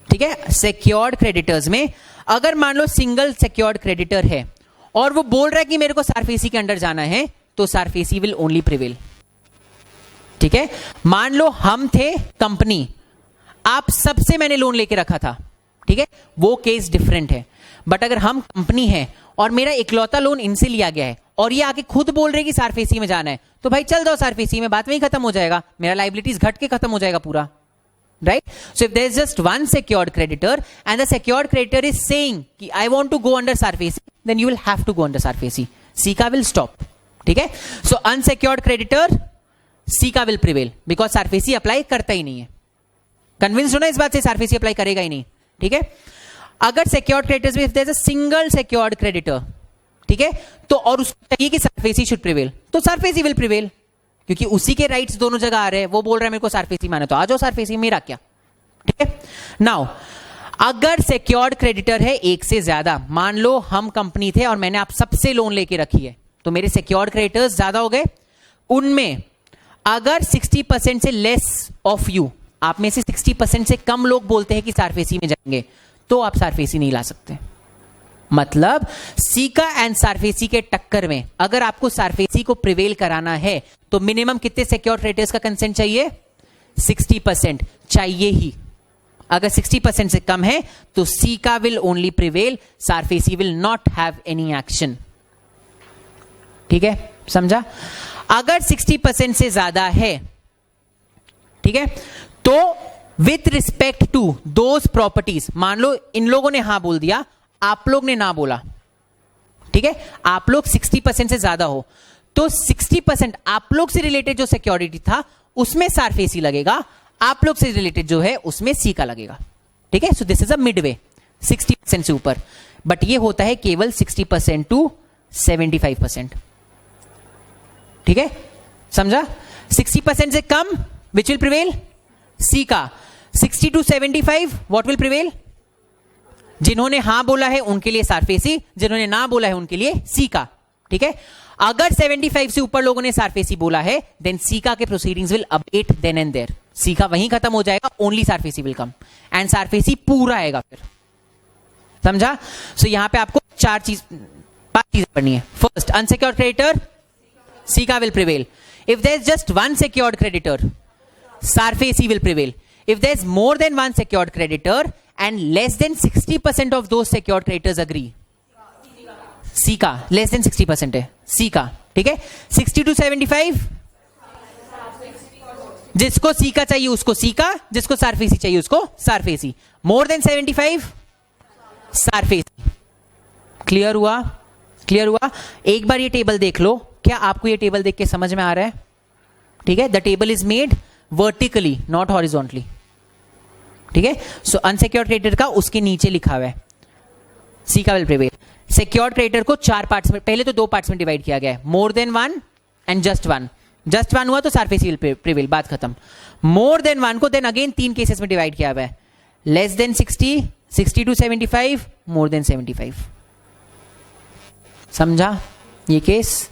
ठीक है, सिक्योर्ड क्रेडिटर्स में अगर मान लो सिंगल सिक्योर्ड क्रेडिटर है और वो बोल रहा है कि मेरे को सारफेसी के अंडर जाना है, तो सारफेसी विल ओनली प्रिवेल। ठीक है, मान लो हम थे कंपनी, आप सबसे मैंने लोन लेके रखा था, ठीक है, वो केस डिफरेंट है। बट अगर हम कंपनी है और मेरा इकलौता लोन इनसे लिया गया है और ये आके खुद बोल रहे कि सारफेसी में जाना है, तो भाई चल जाओ सारफेसी में, बात वहीं खत्म हो जाएगा, मेरा लाइबिलिटीज घट के खत्म हो जाएगा पूरा, right? So if there is just one secured creditor and the secured creditor is saying कि I want to go under SARFAESI, then you will have to go under SARFAESI. SICA will stop. ठीक है? So unsecured creditor, SICA will prevail because SARFAESI apply करता ही नहीं है. Convince हो ना इस बात से, SARFAESI अप्लाई करेगा ही नहीं. ठीक है? अगर secured creditors में if there is a single secured creditor, ठीक है, तो और उसको चाहिए कि SARFAESI should prevail, तो SARFAESI will prevail, क्योंकि उसी के राइट्स दोनों जगह आ रहे हैं. वो बोल रहा है मेरे को SARFAESI माने, तो आ जाओ SARFAESI, मेरा क्या. ठीक है? नाउ अगर सिक्योर्ड क्रेडिटर है एक से ज्यादा, मान लो हम कंपनी थे और मैंने आप सबसे लोन लेके रखी है, तो मेरे सिक्योर्ड क्रेडिटर्स ज्यादा हो गए. उनमें अगर 60% से लेस ऑफ यू, आप में से 60% से कम लोग बोलते हैं कि SARFAESI में जाएंगे, तो आप SARFAESI नहीं ला सकते. मतलब सीका एंड SARFAESI के टक्कर में अगर आपको SARFAESI को प्रिवेल कराना है तो मिनिमम कितने सिक्योर्ड क्रेडिटर्स का कंसेंट चाहिए? 60% चाहिए ही. अगर 60% से कम है तो caeca will only prevail, SARFAESI will not have any action. ठीक है, समझा? अगर 60% से ज्यादा है, ठीक है, तो with respect to those properties, मान लो इन लोगों ने हां बोल दिया, आप लोग ने ना बोला, ठीक है, आप लोग 60% से ज्यादा हो, तो 60% आप लोग से रिलेटेड जो सिक्योरिटी था उसमें SARFAESI लगेगा, आप लोग से रिलेटेड जो है उसमें सीका लगेगा. ठीक है? So this is a Midway, 60% से ऊपर, बट ये होता है केवल 60% टू 75%. ठीक है, समझा? 60% से कम which will prevail? SICA. 60 to 75 what will prevail? जिन्होंने हां बोला है उनके लिए SARFAESI, जिन्होंने ना बोला है उनके लिए सीका. ठीक है? अगर 75 से ऊपर लोगों ने SARFAESI बोला है, देन सीका के proceedings will abate then and there. SICA वहीं खत्म हो जाएगा, only SARFAESI will come and SARFAESI पूरा आएगा फिर. समझा? सो यहां पे आपको 5 चीजें पढ़नी है. First, unsecured creditor, SICA will prevail. If there is just one secured creditor, SARFAESI will prevail. If there is more than one secured creditor and less than 60% of those secured creditors agree, caeca less than 60% है, caeca. ठीक है? 60 to 75, जिसको caeca चाहिए उसको caeca, जिसको SARFAESI चाहिए उसको SARFAESI. More than 75, SARFAESI. Clear हुआ? क्लियर हुआ? एक बार ये टेबल देख लो. क्या आपको ये टेबल देख के समझ में आ रहा है? ठीक है? The table is made vertically, not horizontally. ठीक है? सो अनसिक्योर्ड क्रेडिटर का उसके नीचे लिखा हुआ है SICA will prevail. Secured creditor को 4 पार्ट्स में, पहले तो 2 पार्ट्स में डिवाइड किया गया है, more than one and just one. Just one हुआ तो SARFAESI विल प्रिवेल, बात खत्म. मोर देन वन को देन अगेन 3 केसेस में डिवाइड किया हुआ है, less than 60, 60 to 75, more than 75. समझा ये केस?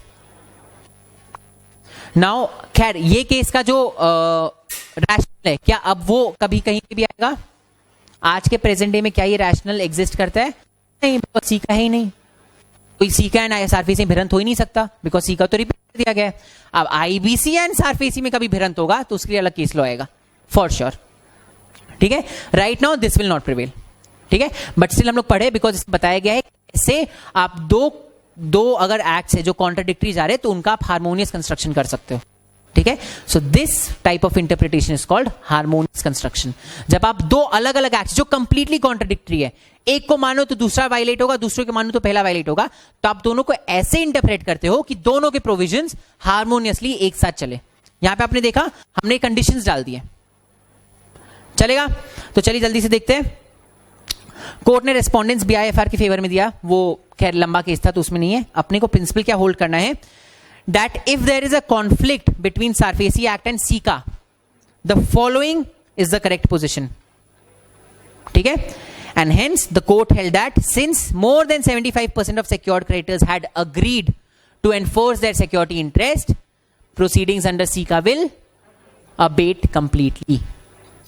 नाउ खैर ये केस का जो रैशनल है, क्या अब वो कभी कहीं पे भी आएगा? आज के प्रेजेंट डे में क्या ये रैशनल एग्जिस्ट करता है? नहीं, बिकॉज सीका है ही नहीं. कोई सीका एंड SARFAESI भिरंत हो ही नहीं सकता, बिकॉज सीका तो रिपीट कर दिया गया है. अब IBC एंड SARFAESI में कभी भिरंत होगा तो उसके लिए अलग केस लो आएगा फॉर श्योर. ठीक है? Right now this will not prevail. ठीक है? बट स्टिल हम लोग पढ़े, बिकॉज बताया गया है कैसे आप दो अगर एक्ट्स है जो कॉन्ट्राडिक्टरी जा रहे हैं तो उनका आप हार्मोनियस कंस्ट्रक्शन कर सकते हो. ठीक है? So this type of interpretation is called harmonious construction. जब आप 2 अलग अलग एक्ट्स जो कंप्लीटली कॉन्ट्राडिक्टरी है, एक को मानो तो दूसरा वायलेट होगा, दूसरे को मानो तो पहला वायलेट होगा, तो आप दोनों को ऐसे इंटरप्रेट करते हो कि दोनों के प्रोविजंस हार्मोनियसली एक साथ चले. यहां पे आपने देखा हमने कंडीशंस डाल दिए, चलेगा? तो चलिए जल्दी से देखते हैं. कोर्ट ने रेस्पोंडेंट्स BIFR के फेवर में दिया, वो खैर लंबा केस था तो उसमें नहीं है. अपने को प्रिंसिपल क्या होल्ड करना है? That if there is a conflict between SARFAESI act and SICA, the following is the correct position. ठीक है? And hence the court held that since more than 75% of secured creditors had agreed to enforce their security interest, proceedings under SICA will abate completely.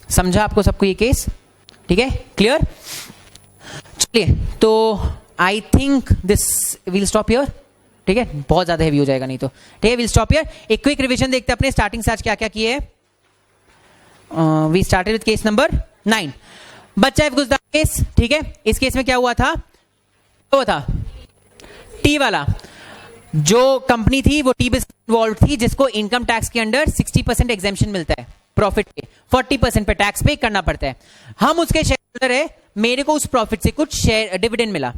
समझा आपको सबको ये case? ठीक है? Clear? चलिए, तो I think this will stop here. ठीक है? बहुत ज्यादा हैवी हो जाएगा नहीं तो. ठीक है, विल स्टॉप हियर. एक क्विक रिवीजन देखते हैं अपने स्टार्टिंग से आज क्या क्या किए. We started with case number 9, Bachaa गुजदार case. ठीक है? इस केस में क्या हुआ था? टी वाला जो कंपनी थी वो टी बिजनेस इन्वॉल्व थी, जिसको इनकम टैक्स के अंडर 60% एग्जेम्पशन मिलता है प्रॉफिट पे, 40% पे टैक्स पे करना पड़ता है। हम उसके शेयर होल्डर है, मेरे को उस प्रॉफिट से कुछ शेयर डिविडेंड मिला,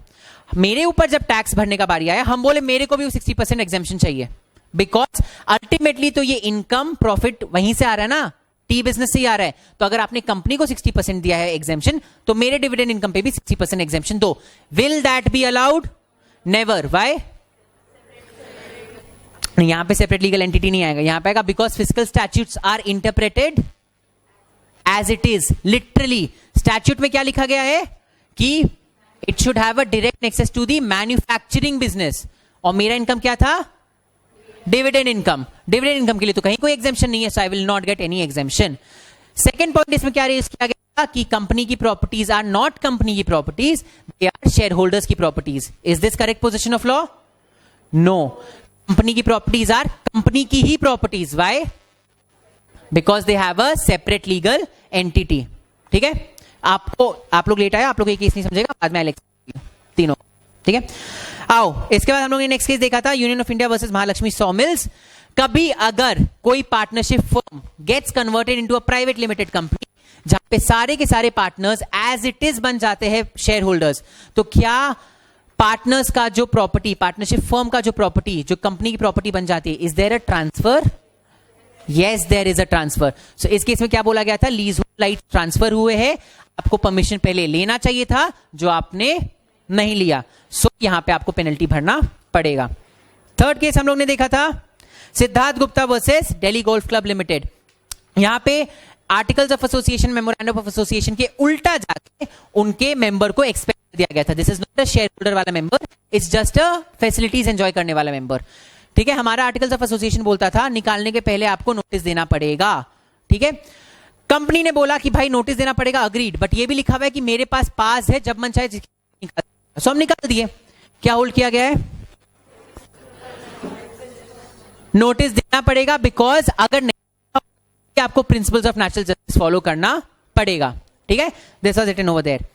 मेरे ऊपर जब टैक्स भरने का बारी आया, हम बोले मेरे को भी 60% एग्जेम्पशन चाहिए, बिकॉज अल्टीमेटली तो ये इनकम प्रॉफिट वहीं से आ रहा है ना, टी बिजनेस से ही आ रहा है। तो अगर आपने कंपनी को 60% दिया है एग्जेम्पशन, तो मेरे डिविडेंड इनकम पे भी 60% एग्जेम्पशन दो। Will that be allowed? Never. Why? यहां पे सेपरेट लीगल एंटिटी नहीं आएगा, यहां पे आएगा because fiscal statutes are interpreted as it is. Literally statute में क्या लिखा गया है कि it should have a direct nexus to the manufacturing business, और मेरा इनकम क्या था? Dividend income. डिविडेंड इनकम के लिए तो कहीं कोई एग्जेम्पशन नहीं है, so I will not get any exemption. Second point इसमें क्या रेज किया गया कि कंपनी की प्रॉपर्टीज आर नॉट कंपनी की properties, they are shareholders की properties. Is this correct position of law? No, company की प्रॉपर्टीज आर कंपनी की ही properties. Why? Because they have a separate legal entity. ठीक है, आप लोग लेट आए, आप लोग एक केस नहीं समझेगा, बाद में तीनों। ठीक है, आओ इसके बाद हम लोग ने नेक्स्ट केस देखा था union of India versus Mahalakshmi sawmills. कभी अगर कोई partnership firm gets converted into a private limited company, जहां पे सारे के सारे पार्टनर्स एज इट इज बन जाते हैं शेयर होल्डर्स, तो क्या पार्टनर्स का जो प्रॉपर्टी, पार्टनरशिप फर्म का जो प्रॉपर्टी, जो कंपनी की प्रॉपर्टी बन जाती है, is there a transfer? Yes, there is a transfer. So इस केस में क्या बोला गया था? लीज राइट ट्रांसफर हुए हैं, आपको परमिशन पहले लेना चाहिए था, जो आपने नहीं लिया, सो यहां पे आपको पेनल्टी भरना पड़ेगा। थर्ड केस हम लोग ने देखा था Siddharth Gupta versus Delhi golf club limited. यहां पे articles of association, memorandum of association के उल्टा जाके उनके मेंबर को एक्सपेक्ट दिया गया था। This is not a shareholder वाला member, it's just a facilities enjoy करने वाला मेंबर। ठीक है, हमारा आर्टिकल्स ऑफ एसोसिएशन बोलता था निकालने के पहले आपको नोटिस देना पड़ेगा। ठीक है, कंपनी ने बोला कि भाई नोटिस देना पड़ेगा, अग्रीड, बट ये भी लिखा हुआ है कि मेरे पास है, जब मन चाहे सो हम निकाल दिए। क्या होल्ड किया गया है? नोटिस देना पड़ेगा, बिकॉज अगर नहीं आपको principles of natural justice follow करना पड़ेगा। ठीक है, this was written over there.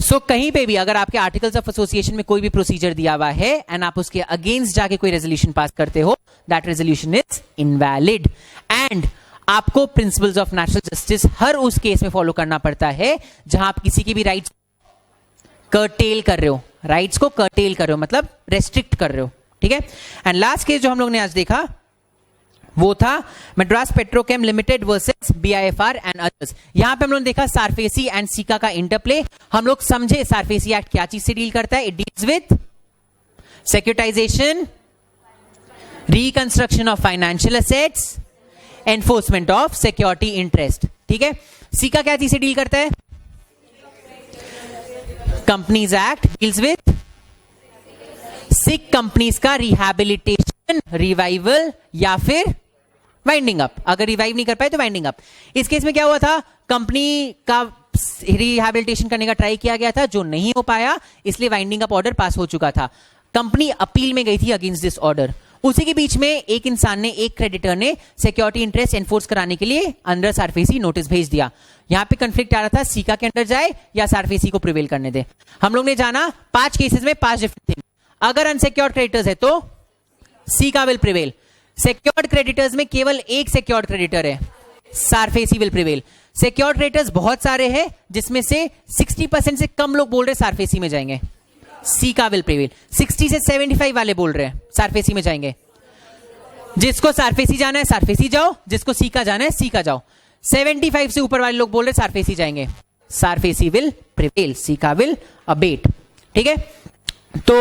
So कहीं पे भी अगर आपके आर्टिकल्स ऑफ एसोसिएशन में कोई भी प्रोसीजर दिया हुआ है एंड आप उसके अगेंस्ट जाके कोई रेजोल्यूशन पास करते हो, that resolution is invalid, and आपको प्रिंसिपल्स ऑफ नेचुरल जस्टिस हर उस केस में फॉलो करना पड़ता है जहां आप किसी की भी राइट्स कर्टेल कर रहे हो, राइट्स को कर्टेल कर रहे हो मतलब रेस्ट्रिक्ट कर रहे हो। ठीक है, एंड लास्ट केस जो हम लोग ने आज देखा वो था Madras Petrochem limited versus BIFR and others. यहां पे हम लोग ने देखा सारफेसी एंड सीका का इंटरप्ले। हम लोग समझे सारफेसी एक्ट क्या चीज से डील करता है। It deals with securitisation, reconstruction of financial assets, enforcement of security interest. ठीक है, सीका क्या चीज से डील करता है? Companies act deals with sick companies का रिहैबिलिटेशन, रिवाइवल या फिर वाइंडिंग अप। अगर रिवाइव नहीं कर पाए तो वाइंडिंग अप। इस केस में क्या हुआ था? कंपनी का रिहैबिलिटेशन करने का ट्राई किया गया था, जो नहीं हो पाया, इसलिए वाइंडिंग अप ऑर्डर पास हो चुका था। कंपनी अपील में गई थी अगेंस्ट दिस ऑर्डर। उसी के बीच में एक इंसान ने, एक क्रेडिटर ने सिक्योरिटी इंटरेस्ट एनफोर्स कराने के लिए अंडर सारफेसी नोटिस भेज दिया। यहां पे कंफ्लिक्ट आ रहा था सीका के अंडर जाए या सारफेसी को प्रिवेल करने दे। हम लोग ने जाना 5 केसेस में 5 डिफरेंट थिंग। अगर अनसिक्योर्ड क्रेडिटर्स है तो caeca will prevail. Secured creditors में केवल एक सिक्योर्ड क्रेडिटर है, SARFAESI will prevail. Secured creditors बहुत सारे हैं, जिसमें से 60% से कम लोग बोल रहे सारफेसी में जाएंगे, सीका विल प्रिवेल। 60 से 75 वाले बोल रहे हैं सारफेसी में जाएंगे। जिसको सारफेसी जाना है सारफेसी जाओ, जिसको सीका जाना है सीका जाओ। 75 से ऊपर वाले लोग बोल रहे सारफेसी जाएंगे, SARFAESI will prevail, SICA will abate. ठीक है, तो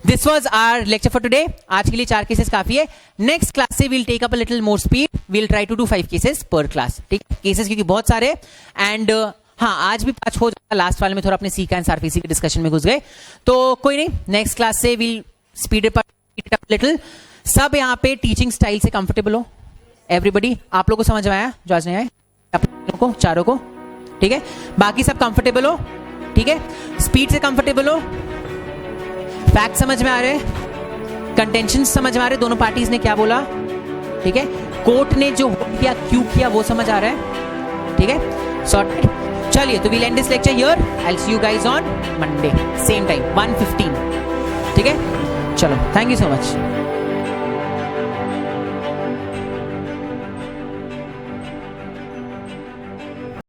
this was our lecture for today. आज के लिए 4 केसेस काफी है। नेक्स्ट क्लास से we'll take up a little more speed, we'll try to do 5 cases पर क्लास। ठीक है, केसेस क्योंकि बहुत सारे एंड हाँ आज भी 5 हो जाएगा, लास्ट वाले में थोड़ा अपने सीका एंड सारफेसी के डिस्कशन में घुस गए, तो कोई नहीं, नेक्स्ट क्लास से वील स्पीड अप लिटिल। सब यहाँ पे टीचिंग स्टाइल से कंफर्टेबल हो एवरीबडी। आप लोगों को समझ में आया जो आज नहीं आए? आप लोगों को चारों को? ठीक है, बाकी सब कंफर्टेबल हो? ठीक है, स्पीड से कंफर्टेबल हो, फैक्ट समझ में आ रहे, कंटेंशन समझ में आ रहे, दोनों पार्टीज ने क्या बोला। ठीक है, कोर्ट ने जो किया क्यों किया वो समझ आ रहा है। ठीक है, सॉर्टेड। चलिए, तो we'll end this lecture here. I will see you guys on Monday same time 1:15। ठीक है, चलो, थैंक यू सो मच।